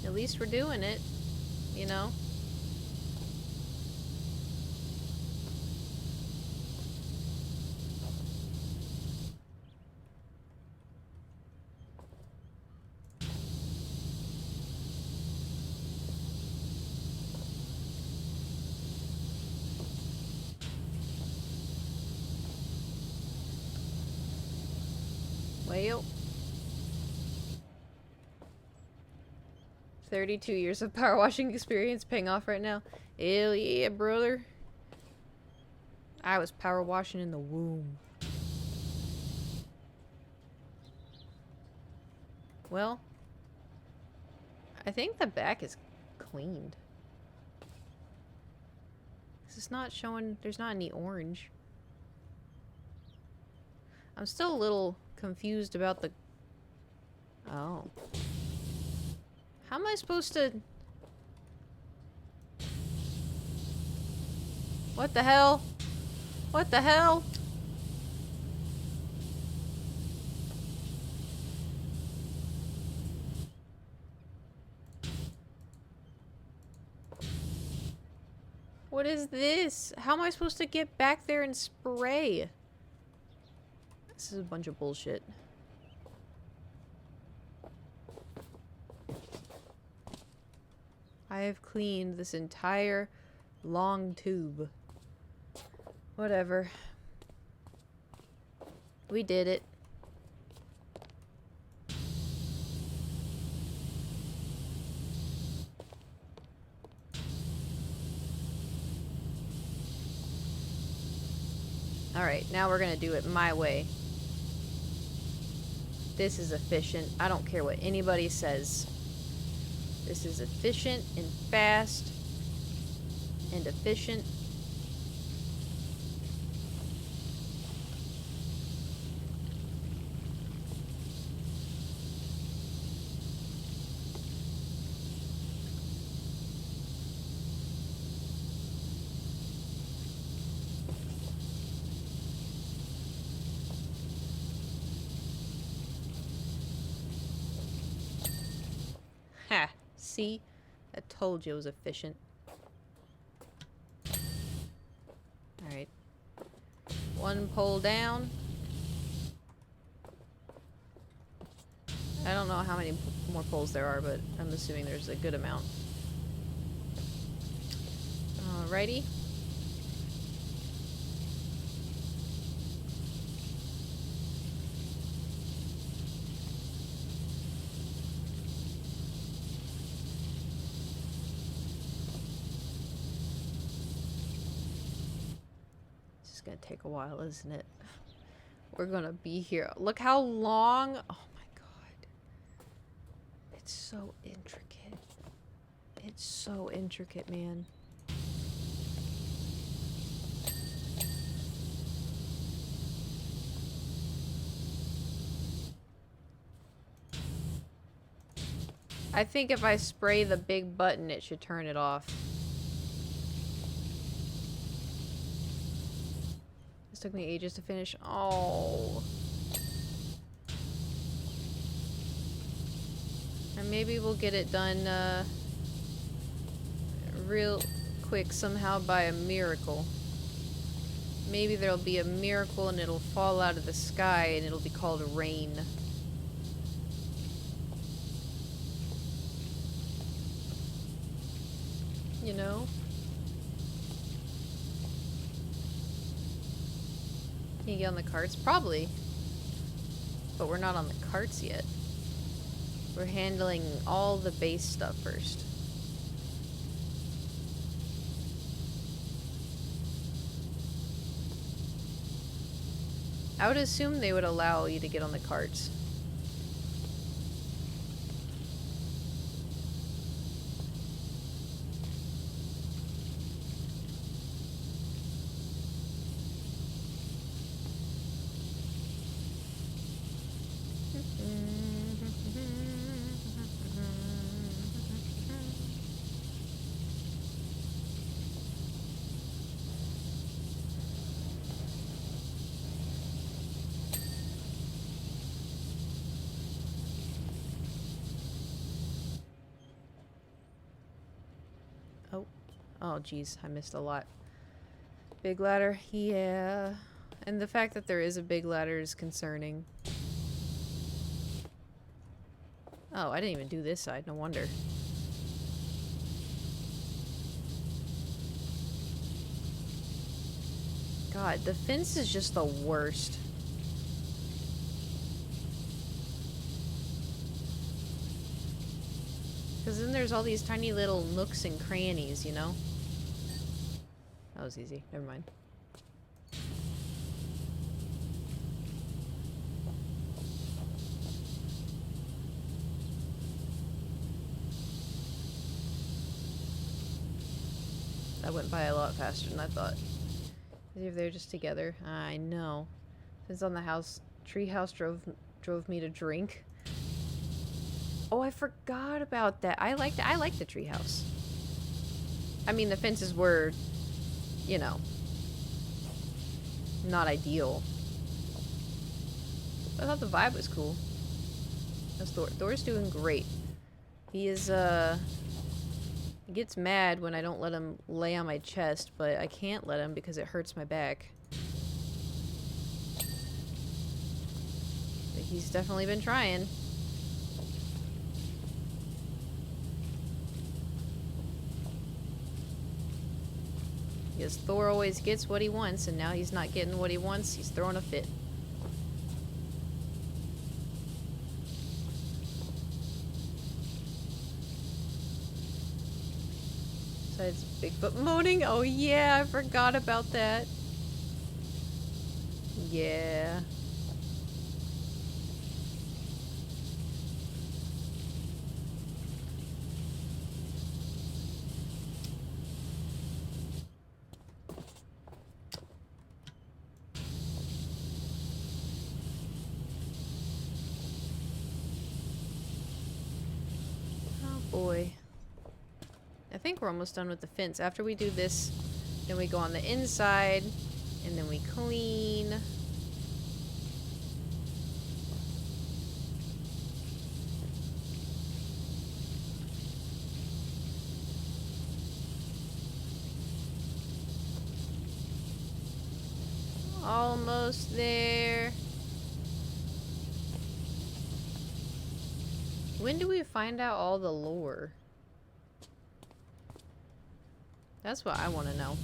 At least we're doing it, you know? Well. 32 years of power washing experience paying off right now. Hell yeah, brother. I was power washing in the womb. Well, I think the back is cleaned. This is not showing, there's not any orange. I'm still a little confused about the... Oh. How am I supposed to... What the hell? What the hell? What is this? How am I supposed to get back there and spray? This is a bunch of bullshit. I have cleaned this entire long tube. Whatever. We did it. Alright, now we're gonna do it my way. This is efficient. I don't care what anybody says. This is efficient and fast and efficient. Ha! See? I told you it was efficient. Alright. One pole down. I don't know how many more poles there are, but I'm assuming there's a good amount. Alrighty. Gonna take a while, isn't it? We're gonna be here. Look how long. Oh my god. It's so intricate. It's so intricate, man. I think if I spray the big button, it should turn it off. Took me ages to finish. Oh. And maybe we'll get it done real quick somehow by a miracle. Maybe there'll be a miracle and it'll fall out of the sky and it'll be called rain. You know? Can you get on the carts? Probably. But we're not on the carts yet. We're handling all the base stuff first. I would assume they would allow you to get on the carts. Oh, geez, I missed a lot. Big ladder, yeah. And the fact that there is a big ladder is concerning. Oh, I didn't even do this side, no wonder. God, the fence is just the worst. Because then there's all these tiny little nooks and crannies, you know? That was easy. Never mind. That went by a lot faster than I thought. As if they're just together. I know. Since on the house, treehouse drove me to drink. Oh, I forgot about that. I like the treehouse. I mean, the fences were, you know, not ideal. I thought the vibe was cool. That's Thor. Thor's doing great. He is, he gets mad when I don't let him lay on my chest, but I can't let him because it hurts my back. But he's definitely been trying. Because Thor always gets what he wants, and now he's not getting what he wants. He's throwing a fit. Besides Bigfoot moaning? Oh yeah, I forgot about that. Yeah. Oh boy. I think we're almost done with the fence. After we do this, then we go on the inside, and then we clean. Almost there. When do we find out all the lore? That's what I want to know.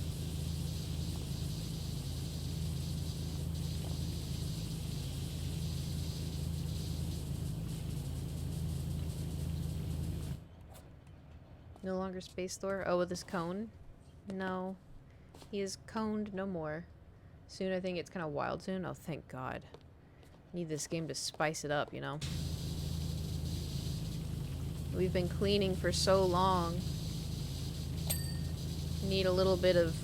No longer Space Thor? Oh, with his cone? No. He is coned no more. Soon I think it's kind of wild soon. Oh, thank God. Need this game to spice it up, you know? We've been cleaning for so long. Need a little bit of,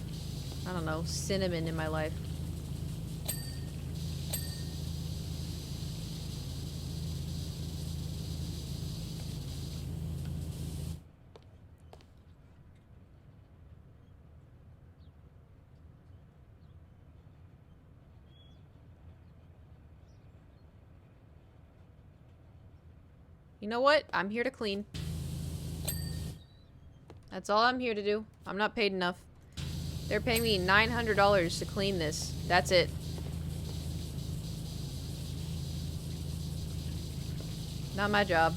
I don't know, cinnamon in my life. You know what? I'm here to clean. That's all I'm here to do. I'm not paid enough. They're paying me $900 to clean this. That's it. Not my job.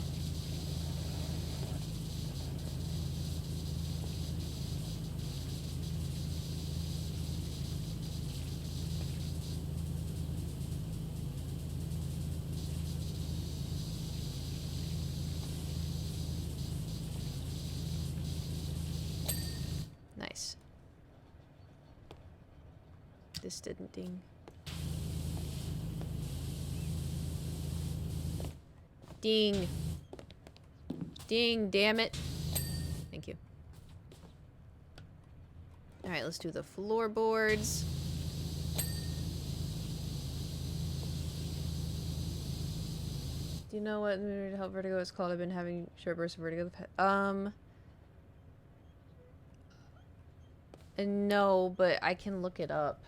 Nice. This didn't ding. Ding. Ding, damn it. Thank you. Alright, let's do the floorboards. Do you know what to help vertigo is called? I've been having short bursts of vertigo. No, but I can look it up.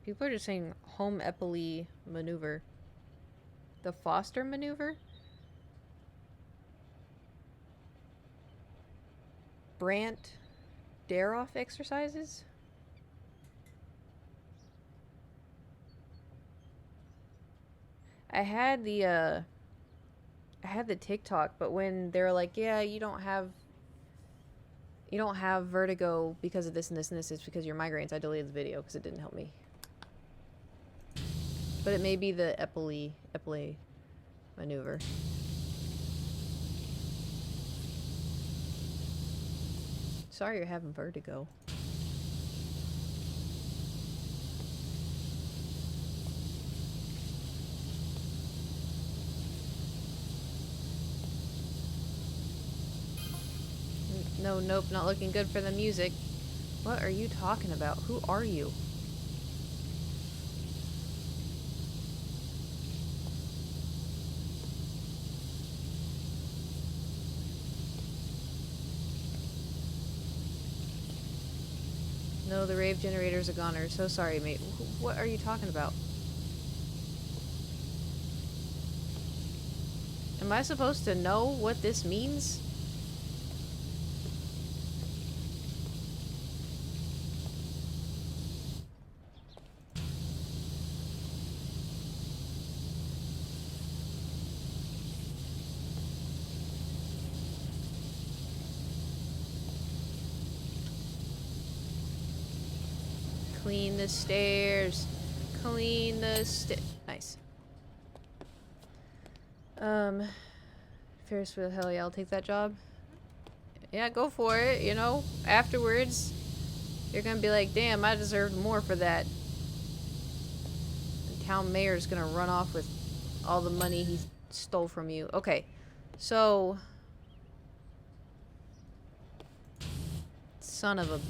People are just saying home epile maneuver. The Foster maneuver? Brant Daroff exercises? I had the TikTok, but when they're like, yeah, you don't have vertigo because of this and this and this, it's because of your migraines, I deleted the video because it didn't help me. But it may be the Eppley maneuver. Sorry you're having vertigo. No, nope, not looking good for the music. What are you talking about? Who are you? No, the rave generators are goner. So sorry, mate. What are you talking about? Am I supposed to know what this means? Clean the stairs. Clean the Nice. Ferris wheel, hell yeah, I'll take that job. Yeah, go for it, you know? Afterwards, you're gonna be like, damn, I deserved more for that. The town mayor's gonna run off with all the money he stole from you. Okay, so... Son of a...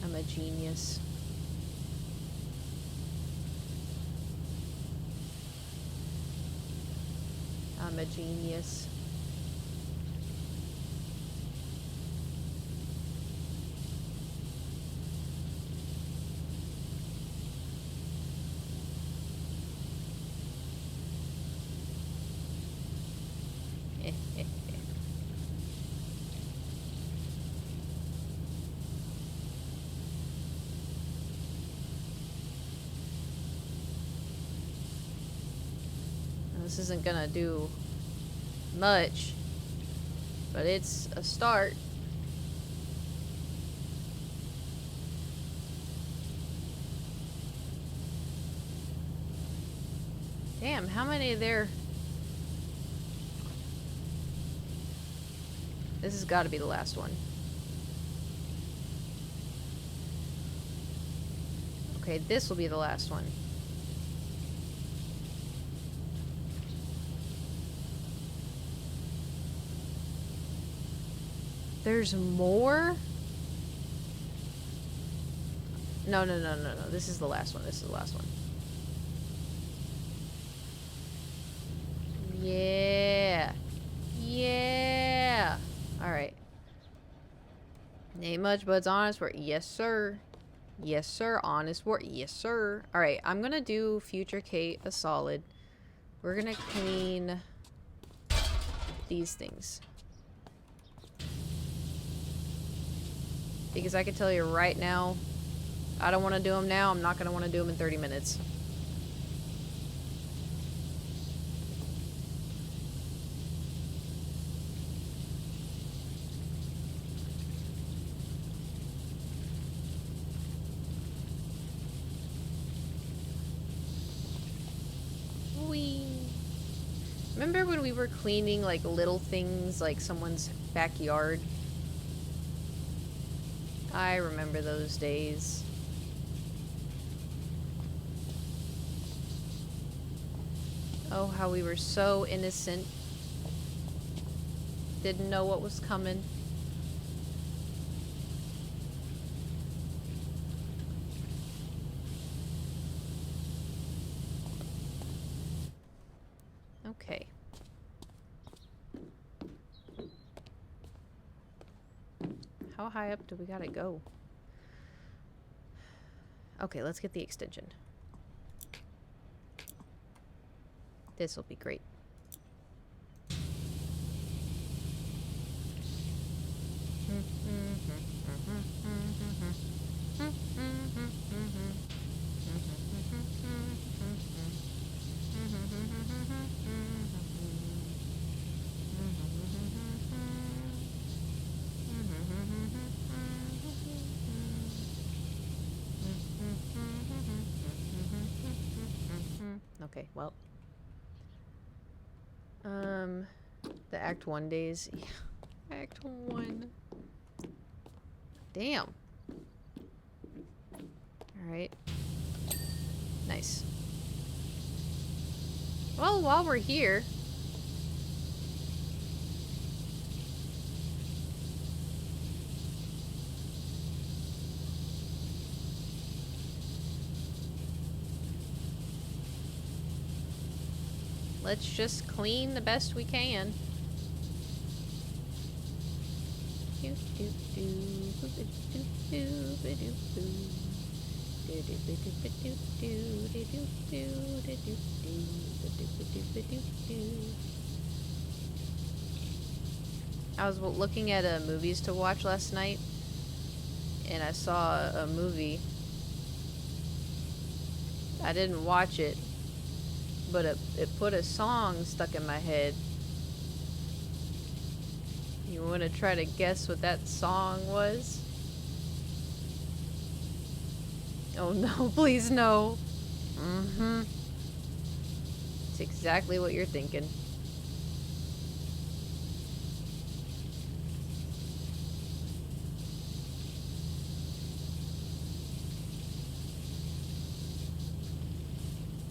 I'm a genius. I'm a genius. This isn't gonna do much, but it's a start. Damn, how many are there? This has got to be the last one. Okay, this will be the last one. There's more? No. This is the last one. This is the last one. Yeah. Yeah. Alright. Ain't much, but it's honest work. Yes, sir. Yes, sir. Honest work. Yes, sir. Alright, I'm gonna do Future Kate a solid. We're gonna clean these things. Because I can tell you right now, I don't want to do them now. I'm not going to want to do them in 30 minutes. Whee! Remember when we were cleaning like little things like someone's backyard? I remember those days. Oh, how we were so innocent. Didn't know what was coming. Okay. How high up do we gotta go? Okay, let's get the extension. This will be great. Okay, well. The Act 1 days. Yeah. Act 1. Damn. Alright. Nice. Well, while we're here... let's just clean the best we can. I was looking at movies to watch last night, and I saw a movie. I didn't watch it, but it put a song stuck in my head. You want to try to guess what that song was? Oh no, please no. Mm-hmm. It's exactly what you're thinking.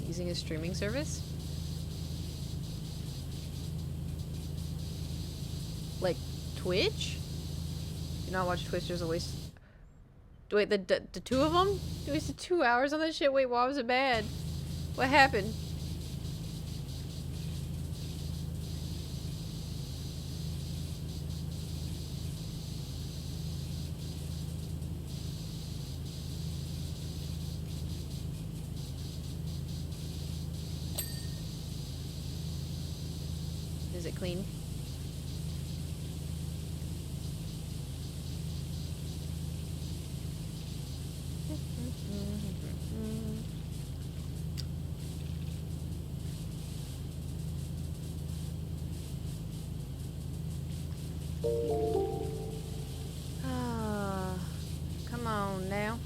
Using a streaming service? Like Twitch? Do not watch Twitch, there's a waste. Wait, the two of them? You wasted 2 hours on that shit? Wait, why was it bad? What happened? Is it clean? Ah, come on now.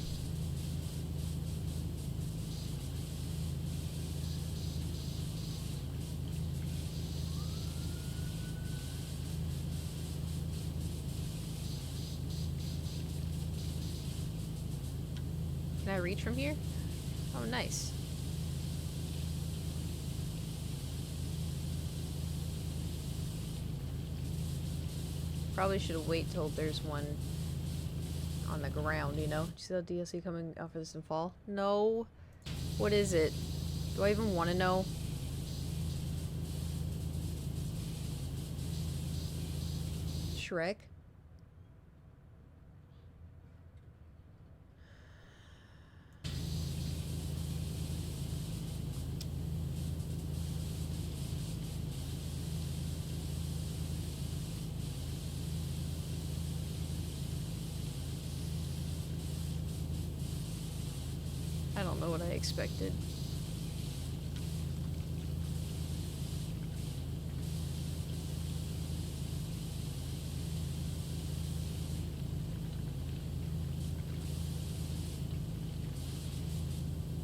Can I reach from here? Oh, nice. Probably should wait till there's one on the ground, you know? Did you see the DLC coming out for this in fall? No. What is it? Do I even want to know? Shrek? I don't know what I expected.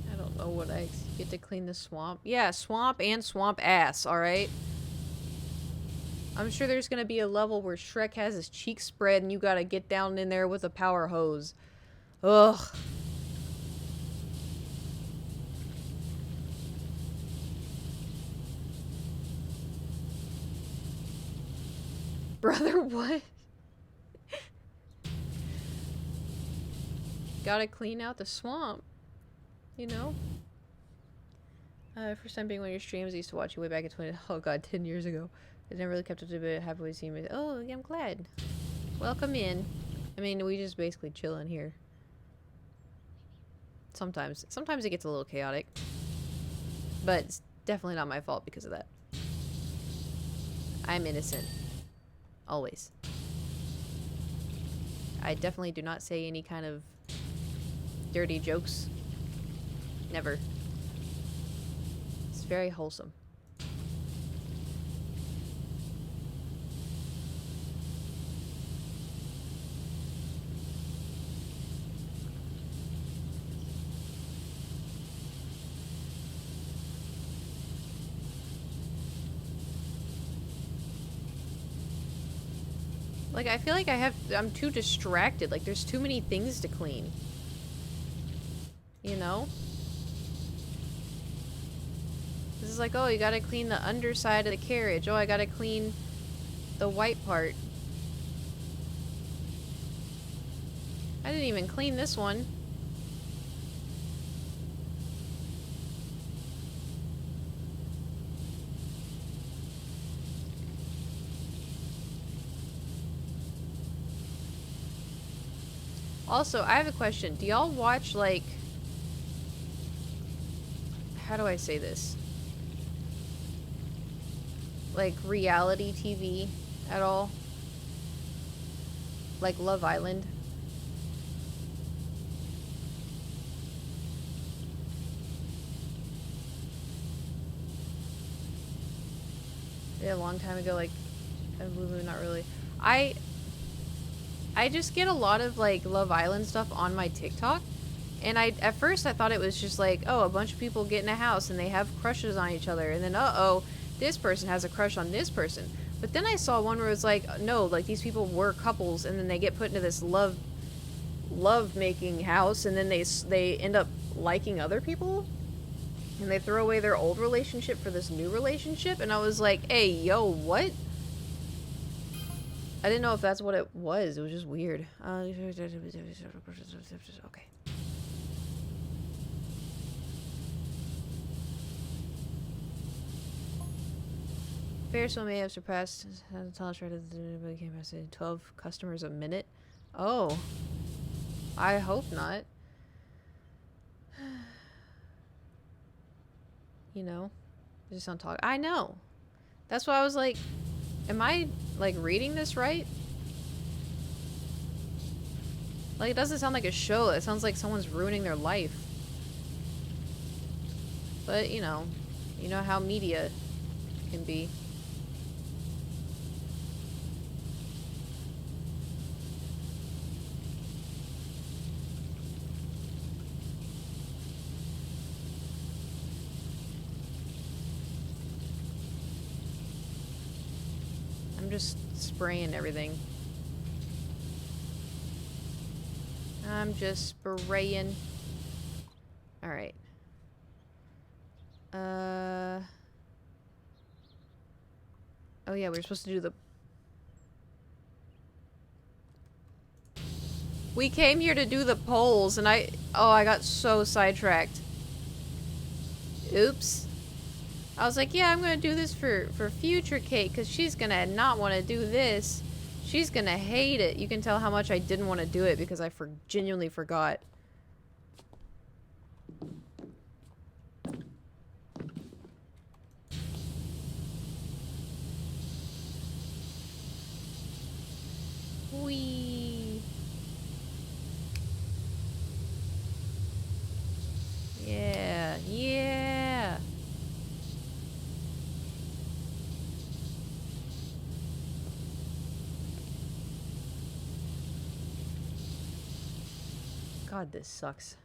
I don't know what I get to clean the swamp. Yeah, swamp and swamp ass, alright? I'm sure there's gonna be a level where Shrek has his cheeks spread and you gotta get down in there with a power hose. Ugh. Brother, what? Gotta clean out the swamp. You know? First time being one of your streams, I used to watch you way back in 10 years ago. I never really kept up to it, halfway seen me. Oh, yeah, I'm glad. Welcome in. I mean, we just basically chilling here. Sometimes it gets a little chaotic. But it's definitely not my fault because of that. I'm innocent. Always. I definitely do not say any kind of dirty jokes. Never. It's very wholesome. Like, I feel like I'm too distracted. Like, there's too many things to clean. You know? This is like, oh, you gotta clean the underside of the carriage. Oh, I gotta clean the white part. I didn't even clean this one. Also, I have a question. Do y'all watch, like... How do I say this? Like, reality TV at all? Like Love Island? Yeah, a long time ago, like... Not really. I just get a lot of, like, Love Island stuff on my TikTok. And at first I thought it was just like, oh, a bunch of people get in a house and they have crushes on each other. And then, uh-oh, this person has a crush on this person. But then I saw one where it was like, no, like, these people were couples. And then they get put into this love-making house. And then they end up liking other people. And they throw away their old relationship for this new relationship. And I was like, hey, yo, what? I didn't know if that's what it was. It was just weird. Okay. Ferris wheel may have surpassed 12 customers a minute. Oh. I hope not. You know? Just don't talk. I know. That's why I was like, am I, like, reading this right? Like, it doesn't sound like a show. It sounds like someone's ruining their life. But, you know how media can be. I'm just spraying everything. I'm just spraying. Alright. Oh yeah, we were supposed to do the... We came here to do the polls, and I got so sidetracked. Oops. I was like, yeah, I'm gonna do this for future Kate, because she's gonna not want to do this. She's gonna hate it. You can tell how much I didn't want to do it, because I genuinely forgot. Whee! Yeah, yeah! God, this sucks.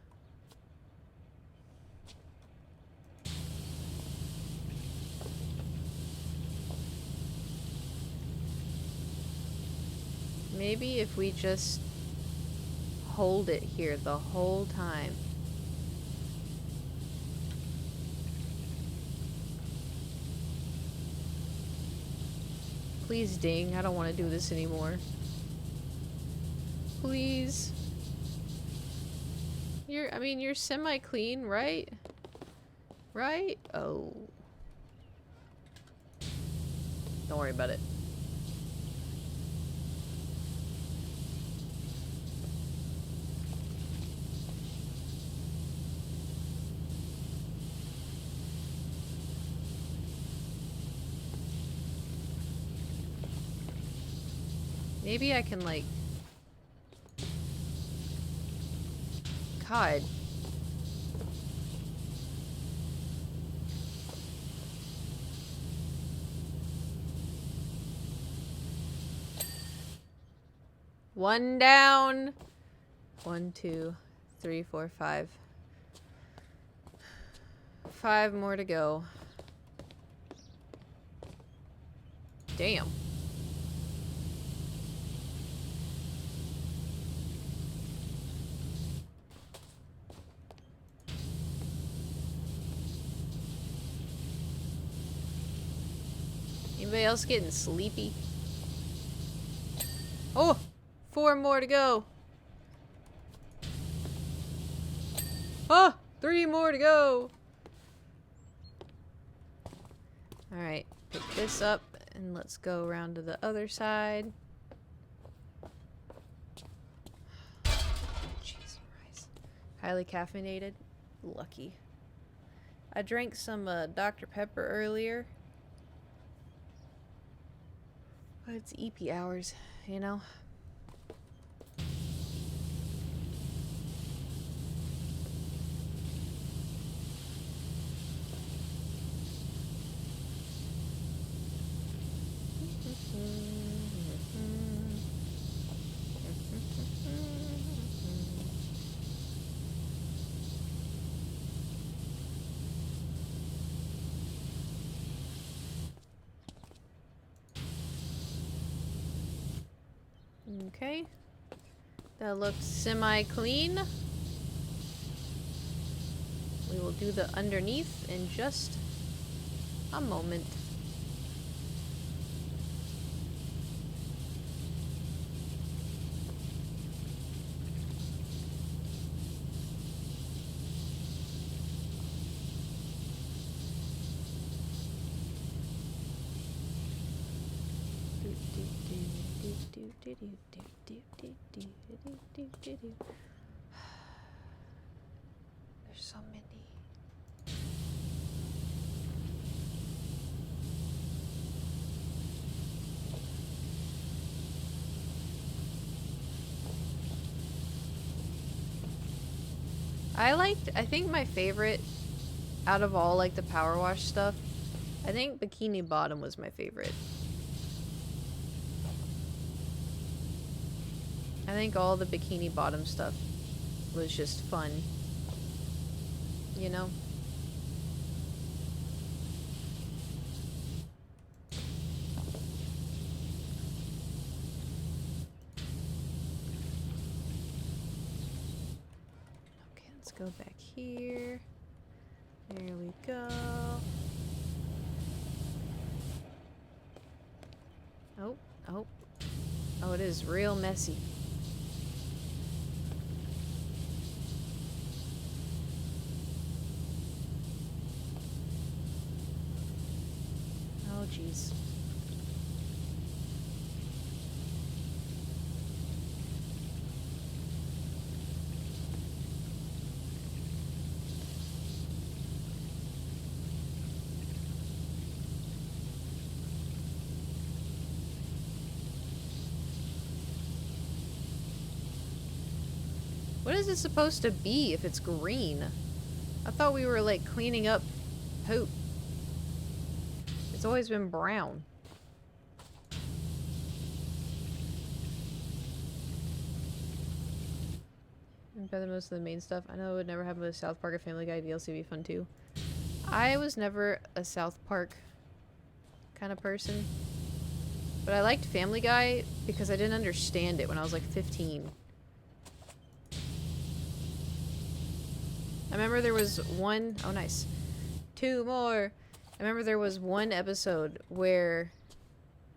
Maybe if we just hold it here the whole time. Please ding, I don't want to do this anymore. Please. You're semi-clean, right? Right? Oh. Don't worry about it. Maybe I can, like... God. One down. 1, 2, 3, 4, 5. 5 more to go. Damn. Anybody else getting sleepy? Oh! 4 more to go. Oh! 3 more to go. Alright, pick this up and let's go around to the other side. Jeez, Christ. Highly caffeinated. Lucky. I drank some Dr. Pepper earlier. But it's EP hours, you know? Okay. That looks semi-clean. We will do the underneath in just a moment. There's so many. I think my favorite out of all like the power wash stuff, I think Bikini Bottom was my favorite. I think all the Bikini Bottom stuff was just fun. You know? Okay, let's go back here. There we go. Oh, oh. Oh, it is real messy. Oh, jeez. What is it supposed to be if it's green? I thought we were like cleaning up poop. It's always been brown. Better than most of the main stuff. I know it would never happen with South Park or Family Guy. DLC would be fun too. I was never a South Park kind of person. But I liked Family Guy because I didn't understand it when I was like 15. I remember there was one... Oh, nice. 2 more. I remember there was one episode where...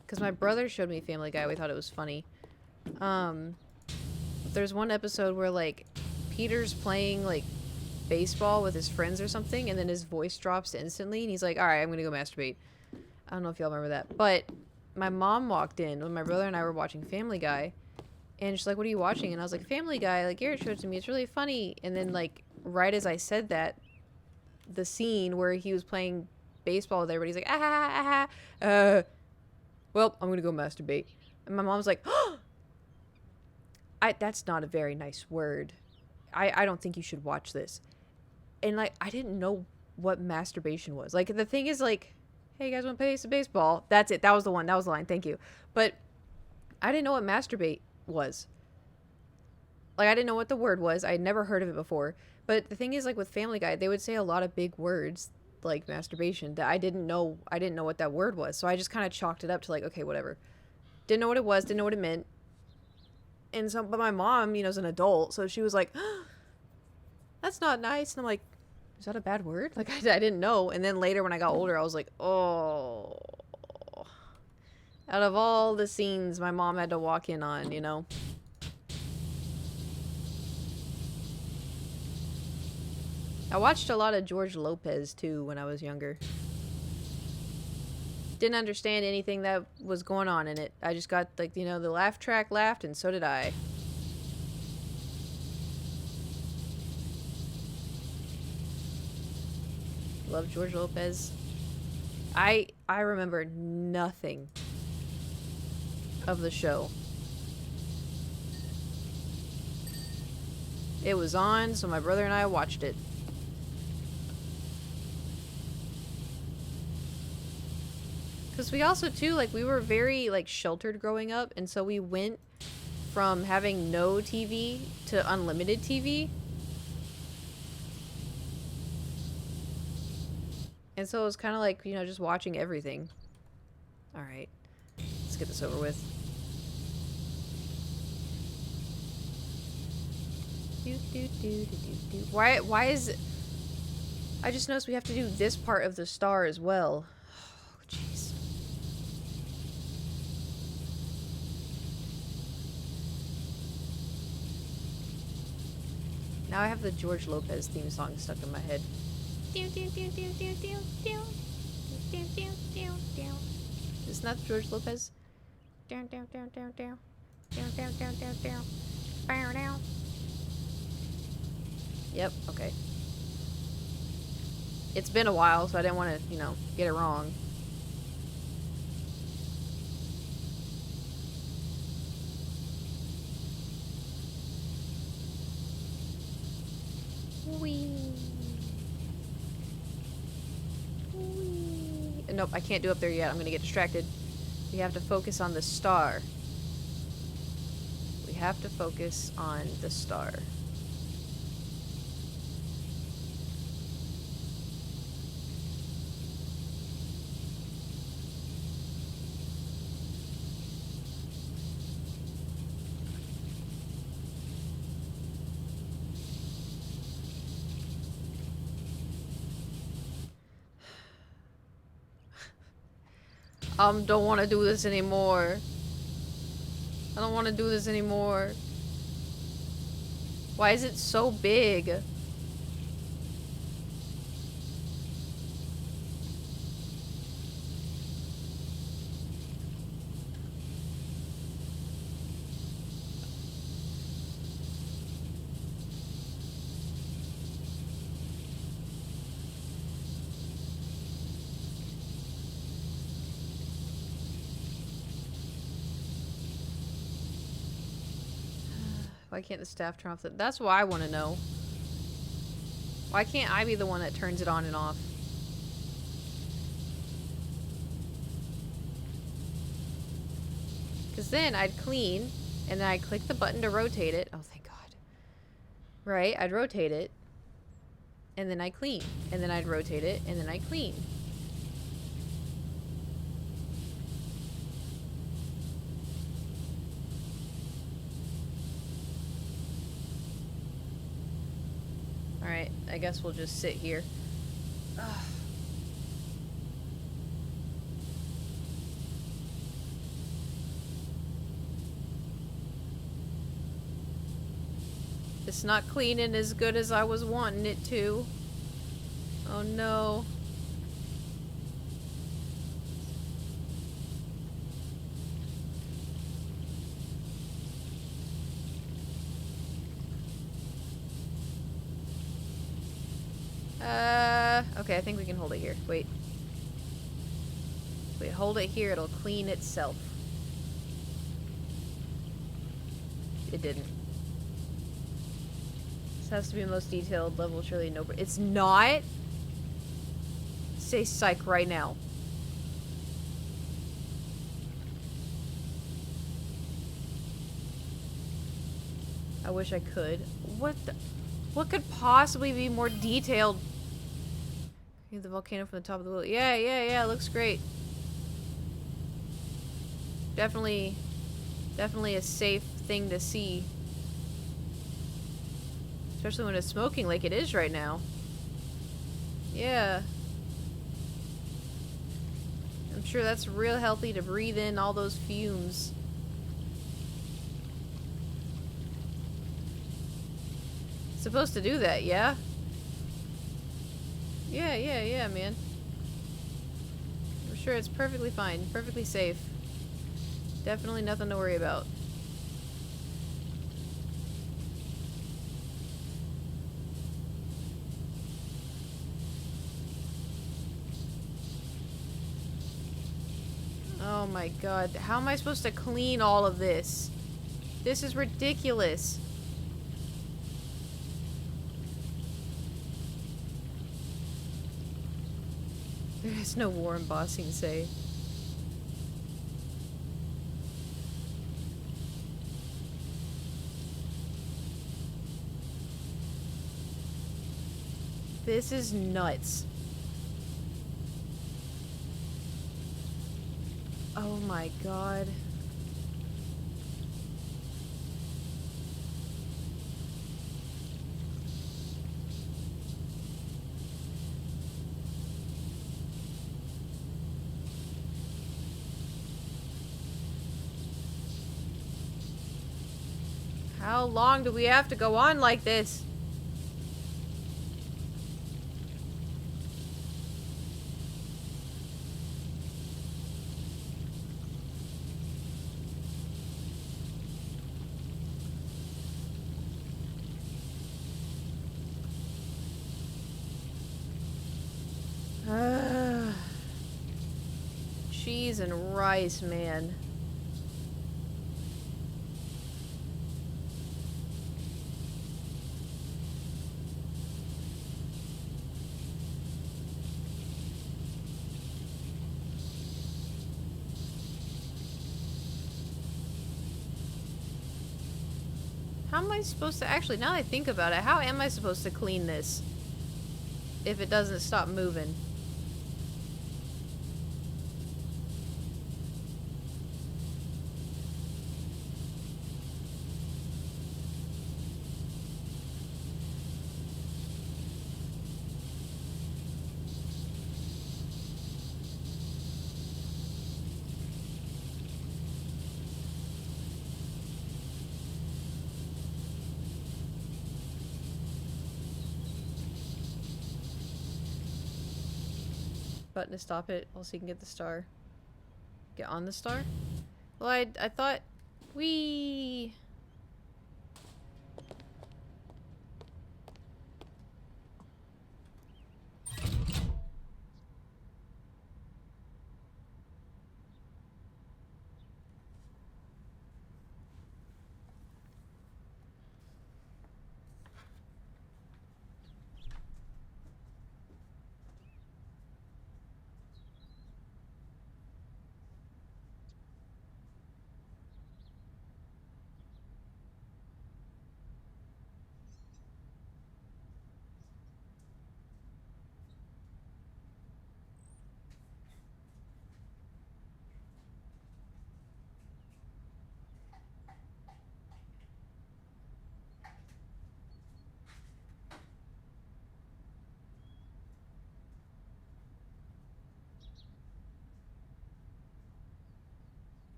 Because my brother showed me Family Guy. We thought it was funny. There's one episode where, like, Peter's playing, like, baseball with his friends or something, and then his voice drops instantly, and he's like, alright, I'm gonna go masturbate. I don't know if y'all remember that. But my mom walked in when my brother and I were watching Family Guy, and she's like, what are you watching? And I was like, Family Guy. Like, Garrett showed it to me. It's really funny. And then, like, right as I said that, the scene where he was playing baseball with everybody, he's like, well, I'm gonna go masturbate. And my mom's like, oh, that's not a very nice word. I don't think you should watch this. And like, I didn't know what masturbation was. Like, the thing is, like, hey, you guys want to play some baseball? That's it. That was the one. That was the line. Thank you. But I didn't know what masturbate was. Like, I didn't know what the word was. I had never heard of it before. But the thing is, like, with Family Guy, they would say a lot of big words like masturbation that I didn't know what that word was. So I just kind of chalked it up to like, okay, whatever. Didn't know what it was, didn't know what it meant. And so, but my mom, you know, is an adult, so she was like, that's not nice. And I'm like, is that a bad word? Like, I didn't know. And then later when I got older, I was like, oh. Out of all the scenes my mom had to walk in on, you know? I watched a lot of George Lopez, too, when I was younger. Didn't understand anything that was going on in it. I just got, like, you know, the laugh track laughed, and so did I. Love George Lopez. I remember nothing of the show. It was on, so my brother and I watched it. Because we also, too, like, we were very, like, sheltered growing up, and so we went from having no TV to unlimited TV. And so it was kind of like, you know, just watching everything. Alright. Let's get this over with. Why is it... I just noticed we have to do this part of the star as well. Oh, jeez. Now I have the George Lopez theme song stuck in my head. Isn't that George Lopez? Yep, okay. It's been a while, so I didn't want to, you know, get it wrong. Whee. Whee. Nope, I can't do up there yet. I'm gonna get distracted. We have to focus on the star. We have to focus on the star. Don't want to do this anymore. I don't want to do this anymore. Why is it so big? Why can't the staff turn off the... That's what I want to know. Why can't I be the one that turns it on and off? Because then I'd clean, and then I'd click the button to rotate it. Oh, thank God. Right? I'd rotate it, and then I'd clean. And then I'd rotate it, and then I'd clean. Alright, I guess we'll just sit here. Ugh. It's not cleaning as good as I was wanting it to. Oh no. Okay, I think we can hold it here. Wait. Wait, hold it here, it'll clean itself. It didn't. This has to be the most detailed level, surely nobody. It's not? Say psych right now. I wish I could. What could possibly be more detailed? The volcano from the top of the wheel. Yeah, looks great. Definitely a safe thing to see. Especially when it's smoking like it is right now. Yeah. I'm sure that's real healthy to breathe in all those fumes. It's supposed to do that, yeah? Yeah, man. I'm sure it's perfectly fine. Perfectly safe. Definitely nothing to worry about. Oh my god. How am I supposed to clean all of this? This is ridiculous. There is no war embossing, say. This is nuts. Oh my god. How long do we have to go on like this? Cheese and rice, man. How am I supposed to... Actually, now that I think about it, how am I supposed to clean this? If it doesn't stop moving? Button to stop it, also you can get the star. Get on the star? Well, I thought... We...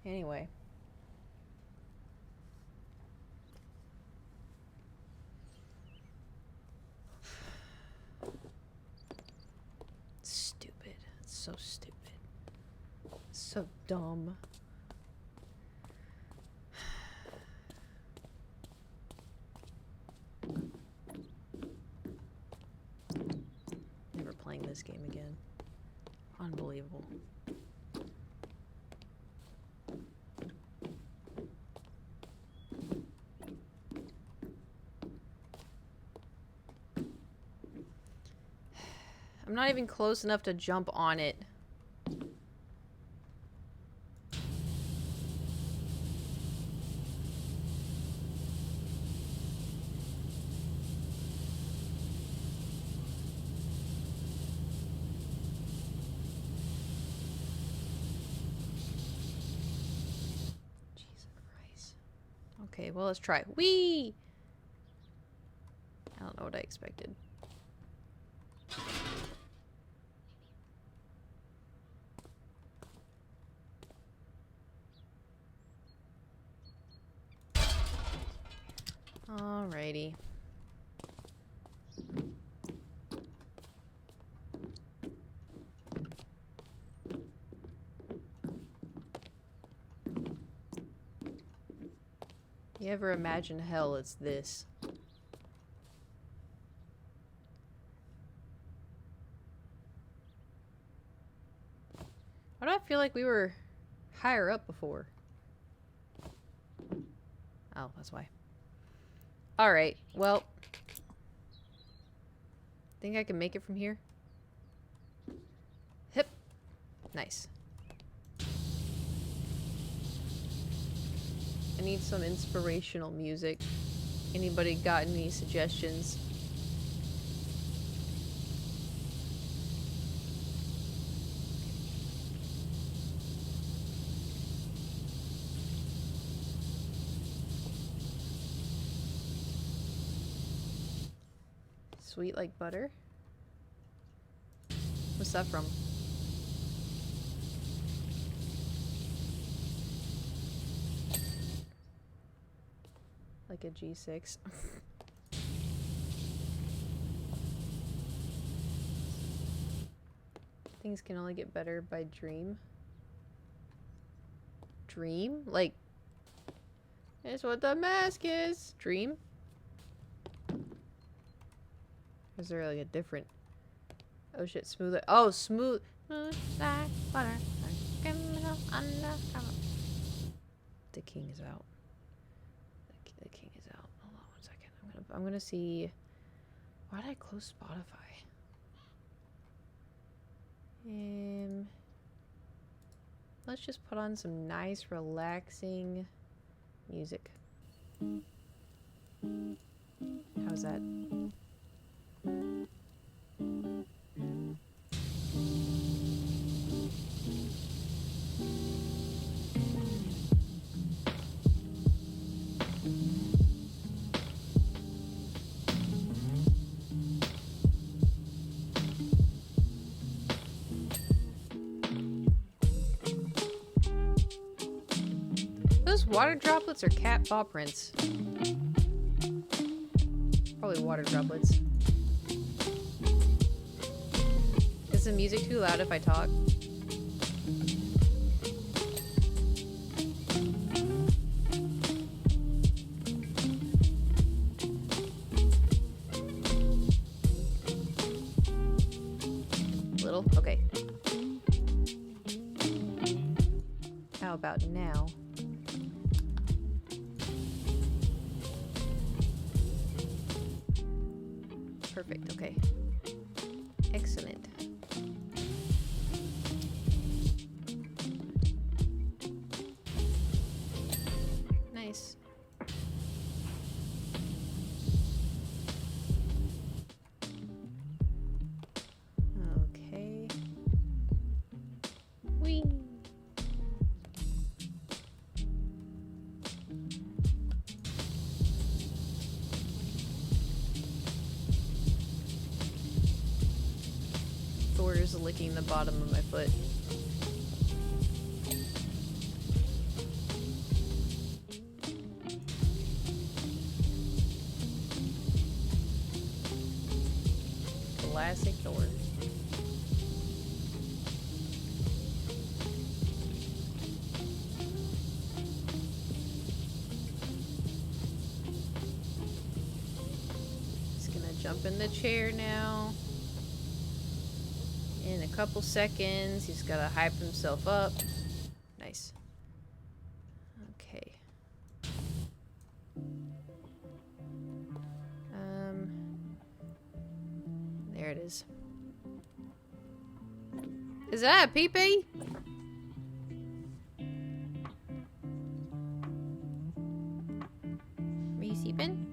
Anyway. So stupid. So dumb. Never playing this game again. Unbelievable. I'm not even close enough to jump on it. Jesus Christ. Okay, well, let's try. Whee! I don't know what I expected. Alrighty. You ever imagine hell, it's this. Why do I feel like we were higher up before? Oh, that's why. Alright, well. Think I can make it from here? Hip. Nice. I need some inspirational music. Anybody got any suggestions? Sweet like butter? What's that from? Like a G6. Things can only get better by dream. Dream? Like, it's what the mask is. Dream? Is there like a different... Oh shit, smooth. Oh, smooth. Smooth like butter. The king is out. The king is out. Hold on 1 second. I'm gonna see. Why did I close Spotify? Let's just put on some nice, relaxing music. How's that? Those water droplets are cat paw prints. Probably water droplets. Is the music too loud if I talk? Little? Okay. How about now? Perfect, okay. Excellent. Nice. Okay. Whee! Thor's licking the bottom of my foot. Classic Thor. Jump in the chair now. In a couple seconds, he's gotta hype himself up. Nice. Okay. There it is. Is that a pee-pee? Are you sleeping?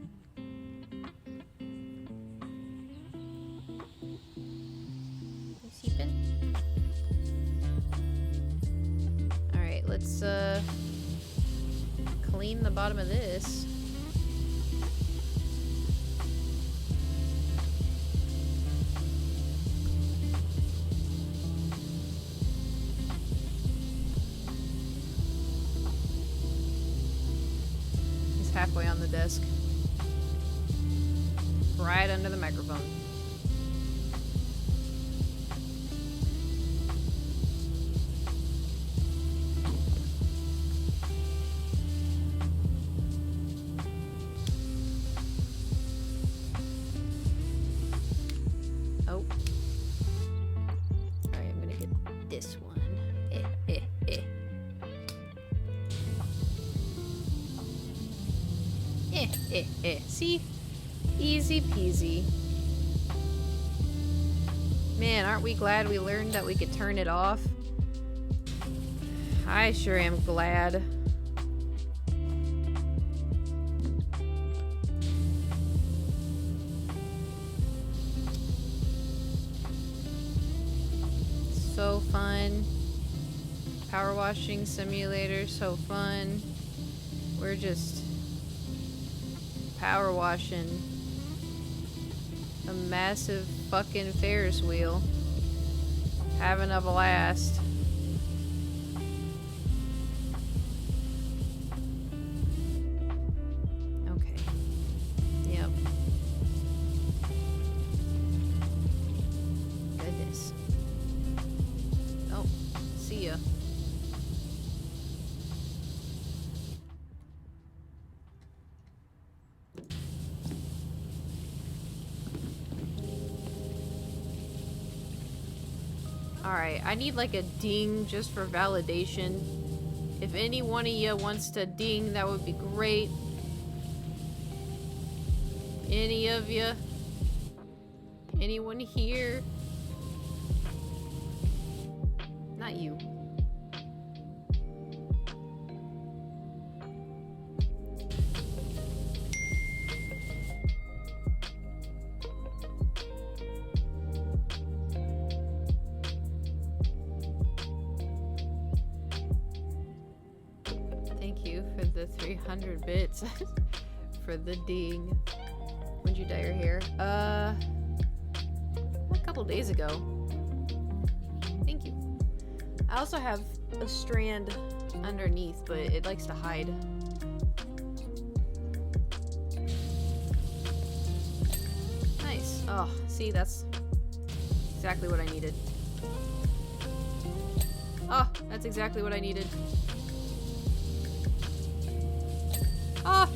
Alright, let's clean the bottom of this. He's halfway on the desk. Right under the microphone. Oh. Alright, I'm gonna get this one. See? Easy peasy. Man, aren't we glad we learned that we could turn it off? I sure am glad. So fun. Power washing simulator, so fun. We're just power washing a massive fucking Ferris wheel. Having a blast. Okay. Yep. Goodness. Oh, see ya. Alright, I need like a ding just for validation. If any one of you wants to ding, that would be great. Any of you? Anyone here? Not you. Thank you for the 300 bits for the ding. When'd you dye your hair? A couple days ago. Thank you. I also have a strand underneath, but it likes to hide. Nice. Oh, see, that's exactly what I needed. Oh, that's exactly what I needed. Oh,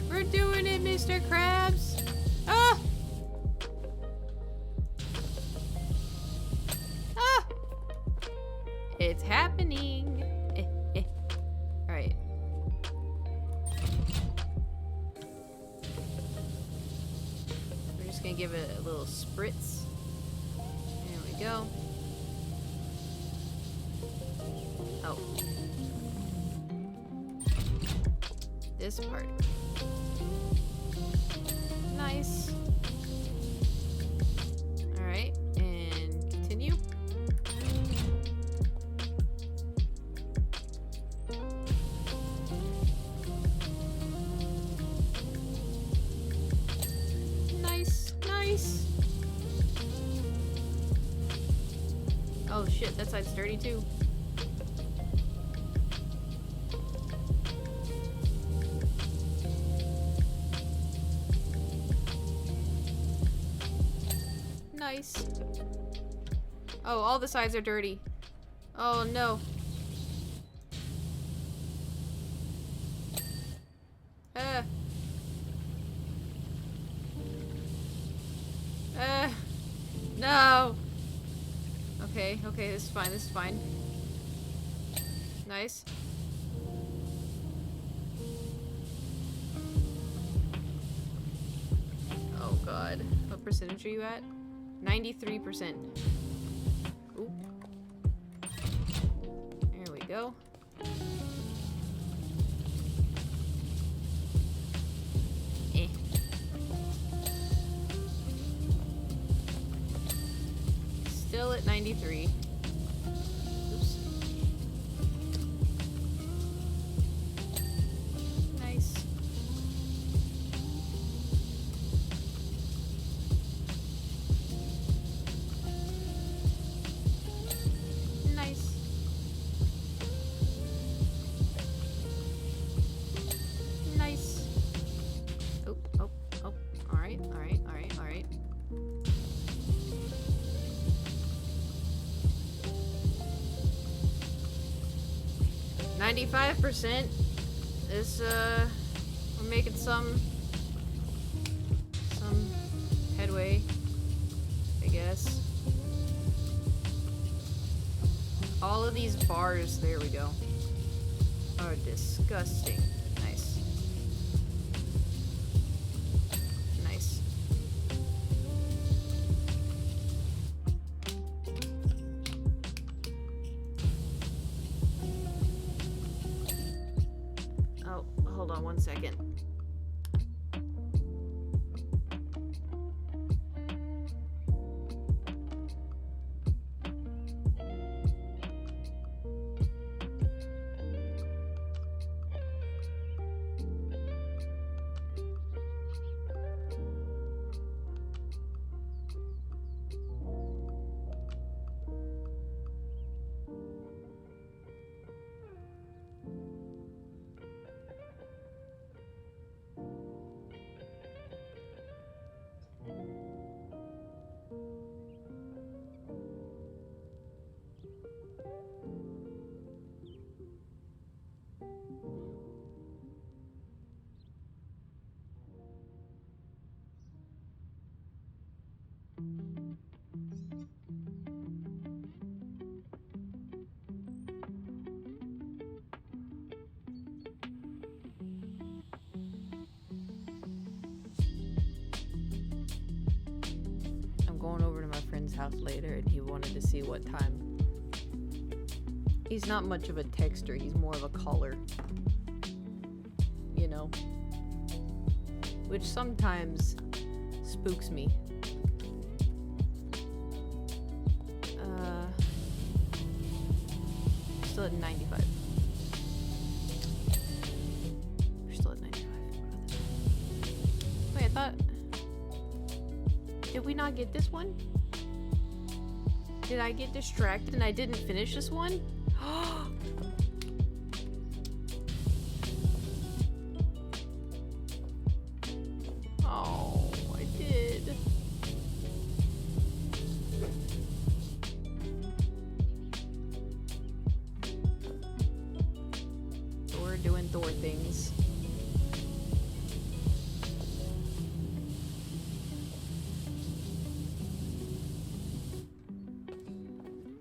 we're doing it, Mr. Krabs. Oh! Ah! It's happening. Alright. We're just gonna give it a little spritz. There we go. Oh. This part. Nice. Alright, and continue. Nice, nice. Oh shit, that side's dirty too. Nice. Oh, all the sides are dirty. Oh no. Okay, okay, this is fine, this is fine. Nice. Oh god. What percentage are you at? 93%. Oop. There we go. Eh. Still at 93. Oops. Nice. Nice. Nice. Oh, oh, oh. Alright, alright, alright, alright. $95%. This, we're making some headway, I guess. All of these bars, there we go, are disgusting. Nice. Nice. Oh, hold on 1 second. Going over to my friend's house later and he wanted to see what time. He's not much of a texter, he's more of a caller. You know? Which sometimes spooks me. Still at 95. We're still at 95. Wait, I thought... Did we not get this one? Did I get distracted and I didn't finish this one? Oh, I did. Thor doing Thor things.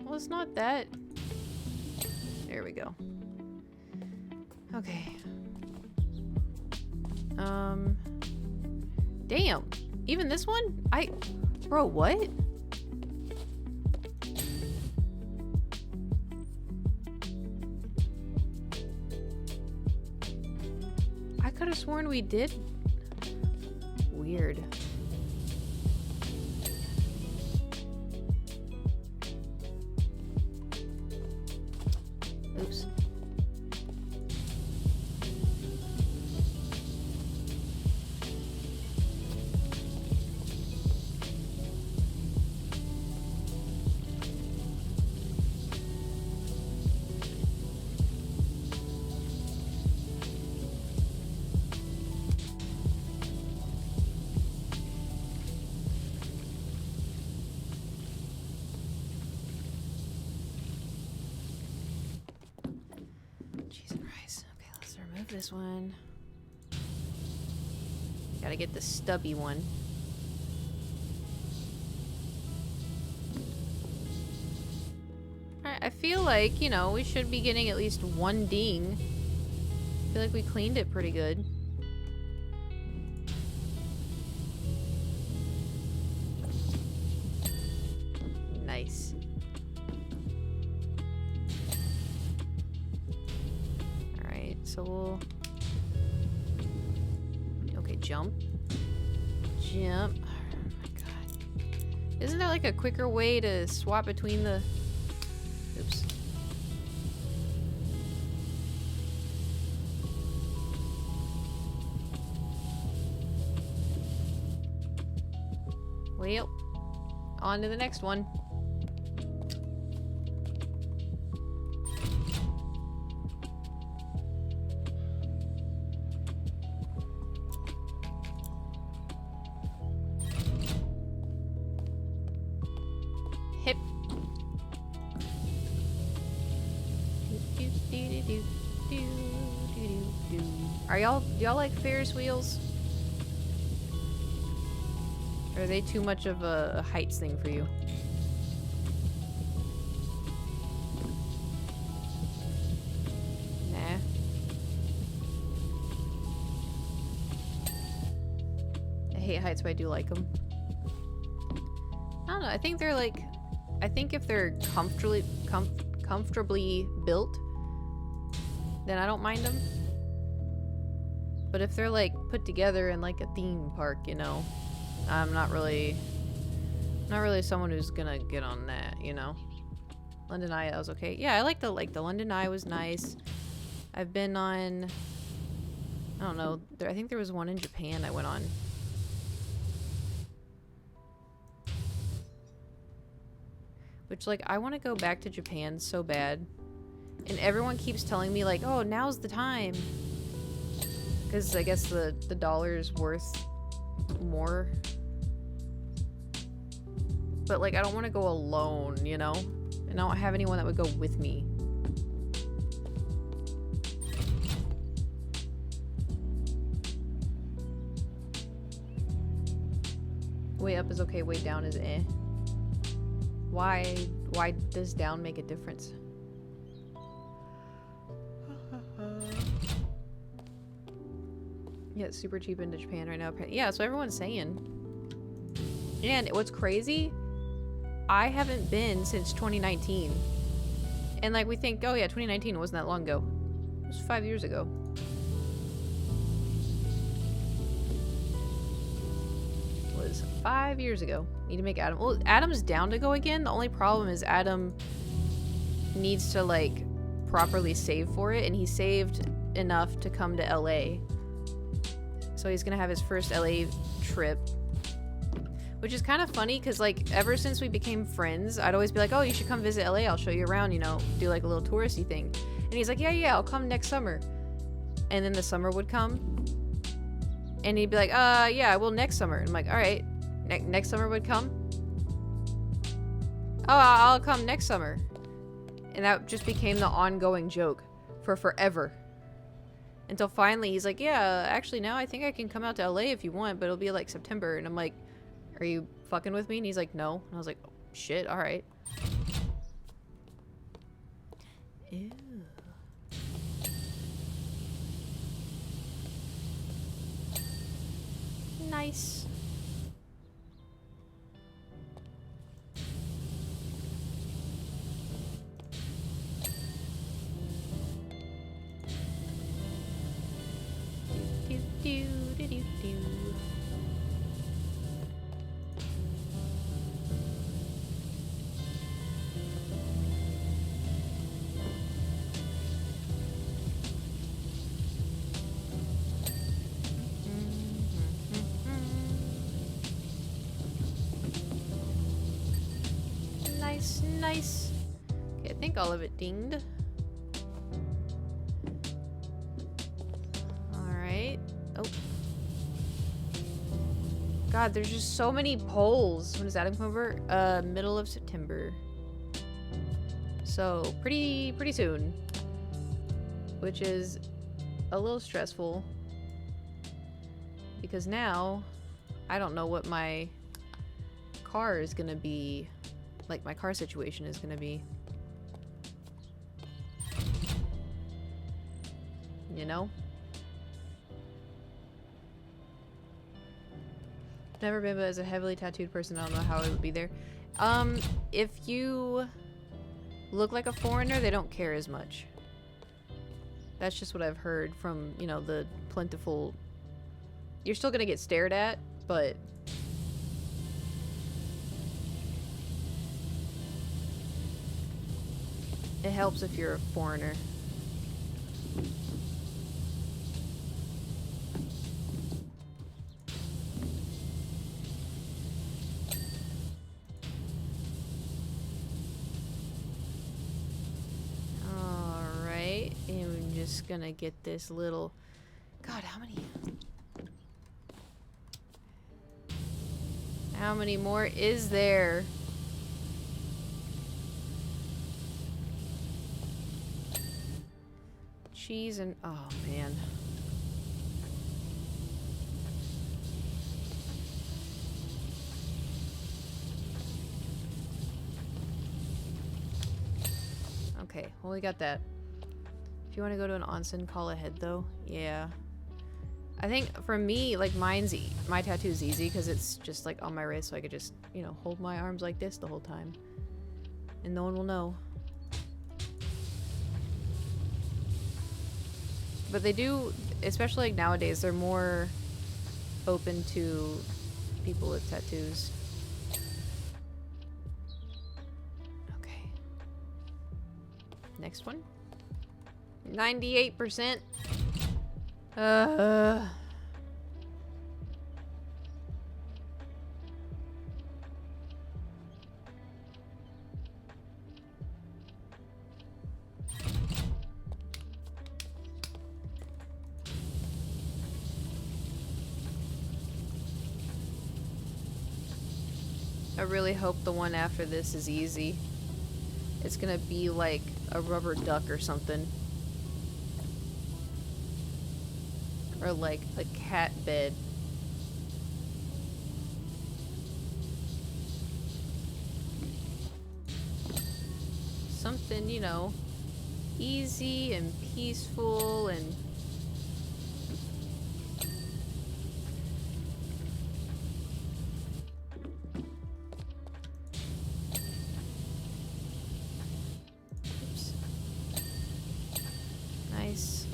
Well, it's not that. There we go. Okay. Damn. Even this one? Bro, what? I could have sworn we did. Weird. Oops. Cheese and rice. Okay, let's remove this one. Gotta get the stubby one. feel like, you know, we should be getting at least one ding. I feel like we cleaned it pretty good. Nice. Alright, so we'll... Okay, jump. Jump. Oh my god. Isn't there like a quicker way to swap between the... Oops. Well, on to the next one. Hip. Are y'all like Ferris wheels? Or are they too much of a heights thing for you? Nah. I hate heights, but I do like them. I don't know. I think they're like... I think if they're comfortably built, then I don't mind them. But if they're like put together in like a theme park, you know, I'm not really someone who's gonna get on that, you know. London Eye, that was okay. Yeah, I like the London Eye was nice. I've been on, I don't know, I think there was one in Japan I went on. Which, like, I want to go back to Japan so bad. And everyone keeps telling me, like, oh, now's the time. Because I guess the dollar is worth more. But, like, I don't want to go alone, you know? And I don't have anyone that would go with me. Way up is okay, way down is eh. Why does down make a difference? Yeah, it's super cheap into Japan right now. Yeah, so everyone's saying. And what's crazy, I haven't been since 2019. And like we think, oh yeah, 2019 wasn't that long ago. It was 5 years ago. It was 5 years ago. Need to make Adam. Well, Adam's down to go again. The only problem is Adam needs to like properly save for it, and he saved enough to come to LA. So he's gonna have his first LA trip, which is kind of funny because like ever since we became friends, I'd always be like, oh, you should come visit LA, I'll show you around, you know, do like a little touristy thing. And he's like, yeah, I'll come next summer. And then the summer would come and he'd be like, yeah, I will next summer. And I'm like, all right. Next summer would come. Oh, I'll come next summer. And that just became the ongoing joke for forever. Until finally he's like, yeah, actually now I think I can come out to LA if you want, but it'll be like September. And I'm like, are you fucking with me? And he's like, no. And I was like, oh, shit, alright. Ew. Nice. Nice. Okay, I think all of it dinged. Alright. Oh. God, there's just so many polls. When does Adam come over? Middle of September. So, pretty soon. Which is a little stressful. Because now, I don't know what my car is gonna be. Like, my car situation is gonna be. you know? Never been, but as a heavily tattooed person, I don't know how it would be there. If you look like a foreigner, they don't care as much. That's just what I've heard from, you know, the plentiful... You're still gonna get stared at, but... It helps if you're a foreigner. Alright, and I'm just gonna get this little... God, how many... How many more is there? Cheese and... Oh, man. Okay, well, we got that. If you want to go to an onsen, call ahead, though. Yeah. I think, for me, like, my tattoo's easy, because it's just, like, on my wrist, so I could just, you know, hold my arms like this the whole time. And no one will know. But they do, especially like nowadays, they're more open to people with tattoos. Okay. Next one. 98%. I really hope the one after this is easy. It's gonna be like a rubber duck or something. Or like a cat bed. Something, you know, easy and peaceful and... Oops. Nice.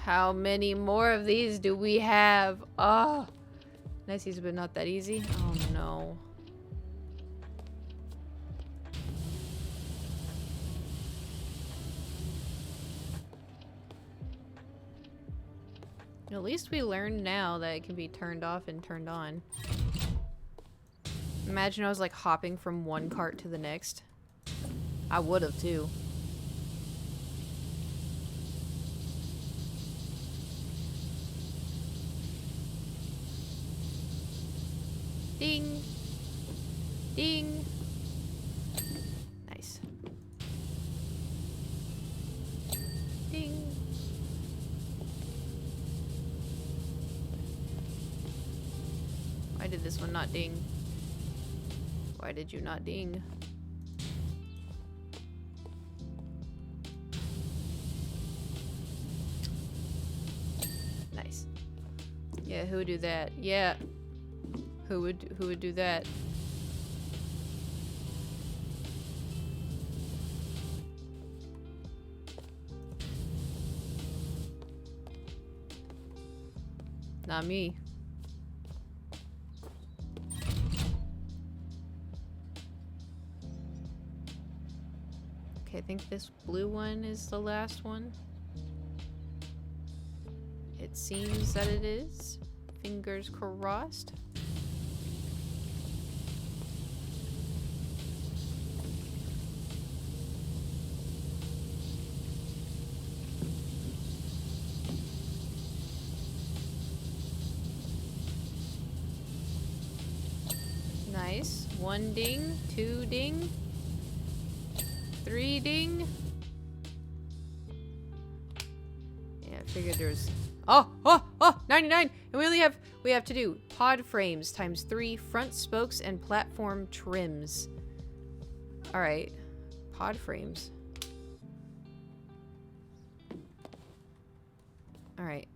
How many more of these do we have? Oh, nice easy, but not that easy. Oh no. At least we learned now that it can be turned off and turned on. Imagine I was like hopping from one cart to the next. I would have too. Ding! Ding! Nice. Ding! Why did this one not ding? Why did you not ding? Nice. Yeah, who would do that? Yeah. Who would do that? Not me. Okay, I think this blue one is the last one. It seems that it is. Fingers crossed. Nice. 1 ding, 2 ding, 3 ding. Yeah, I figured there's... Oh! 99! And we have to do pod frames times 3 front spokes and platform trims. Alright. Pod frames. Alright.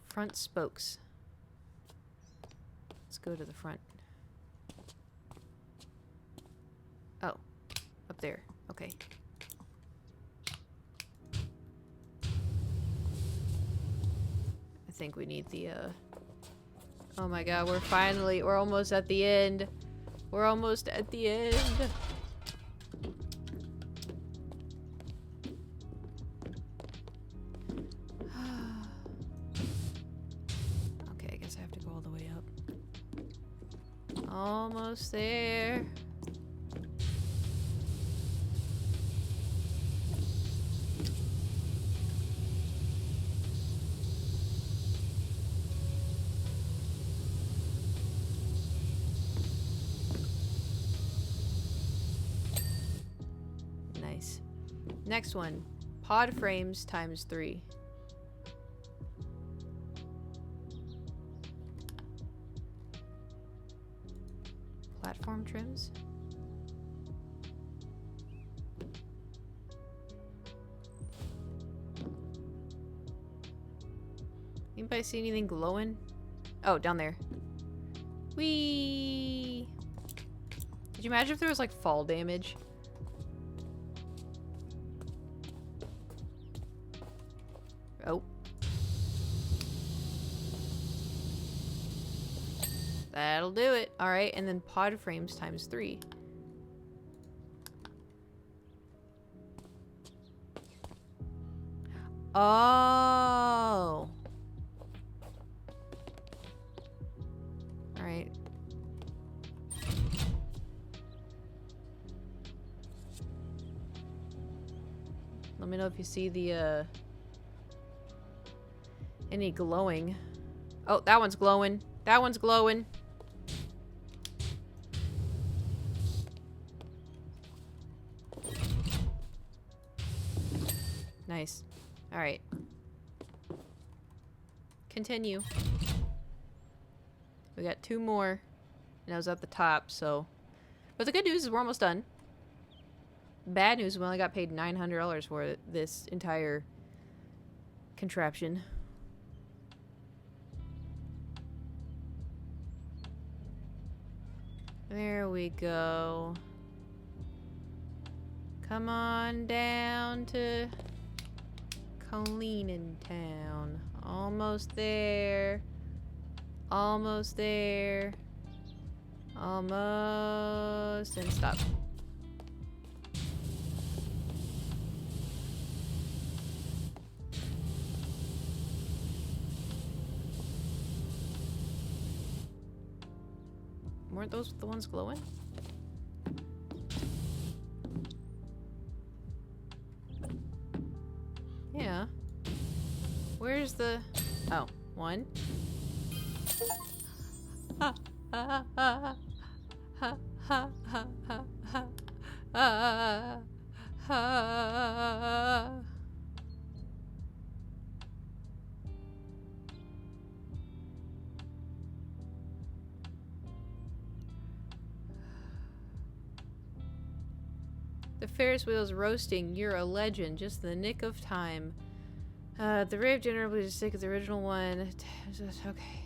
Front spokes. Let's go to the front. Oh. Up there. Okay. I think we need the, oh my god, we're almost at the end. We're almost at the end. Okay, I guess I have to go all the way up. Almost there. Nice. Next one. Pod frames times 3. Platform trims. Anybody see anything glowing? Oh, down there. Whee! Could you imagine if there was like fall damage? Oh. That'll do it. Alright, and then pod frames times 3. Oh. Alright. Let me know if you see the, any glowing. Oh, that one's glowing. That one's glowing. Nice. Alright. Continue. We got 2 more. And I was at the top, so... But the good news is we're almost done. Bad news is we only got paid $900 for this entire contraption. There we go. Come on down to Cleaning Town. Almost there. Almost there. Almost. And stop. Weren't those the ones glowing? Yeah. Where's the... Oh, 1. Ha ha ha ha ha ha ha ha ha. The Ferris wheel's roasting. You're a legend. Just the nick of time. The rave generally just stick with the original one. Okay.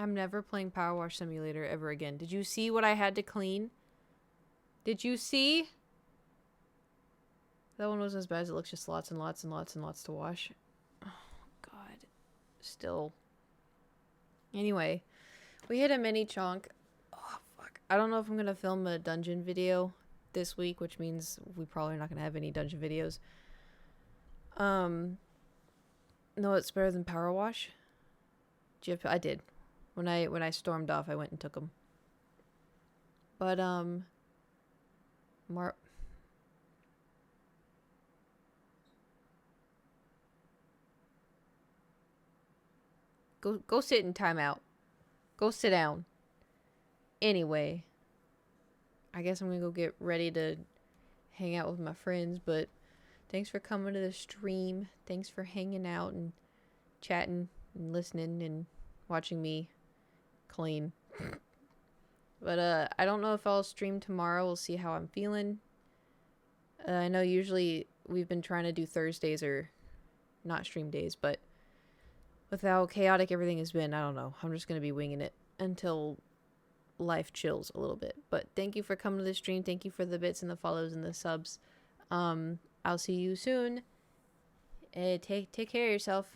I'm never playing Power Wash Simulator ever again. Did you see what I had to clean? Did you see? That one wasn't as bad as it looks. Just lots and lots and lots and lots to wash. Oh, God. Still. Anyway. We hit a mini chonk. Oh, fuck. I don't know if I'm going to film a dungeon video this week, which means we probably are not going to have any dungeon videos. No, it's better than Power Wash. I did. When I stormed off, I went and took them. But, Go sit in timeout. Go sit down. Anyway, I guess I'm gonna go get ready to hang out with my friends, but thanks for coming to the stream. Thanks for hanging out and chatting and listening and watching me clean. But I don't know if I'll stream tomorrow. We'll see how I'm feeling. I know usually we've been trying to do Thursdays or not stream days, but with how chaotic everything has been, I don't know. I'm just going to be winging it until life chills a little bit. But thank you for coming to the stream. Thank you for the bits and the follows and the subs. I'll see you soon. Take care of yourself.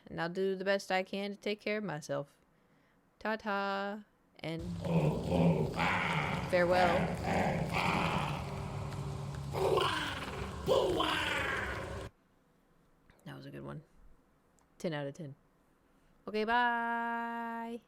And I'll do the best I can to take care of myself. Ta-ta. And farewell. That was a good one. 10 out of 10. Okay, bye.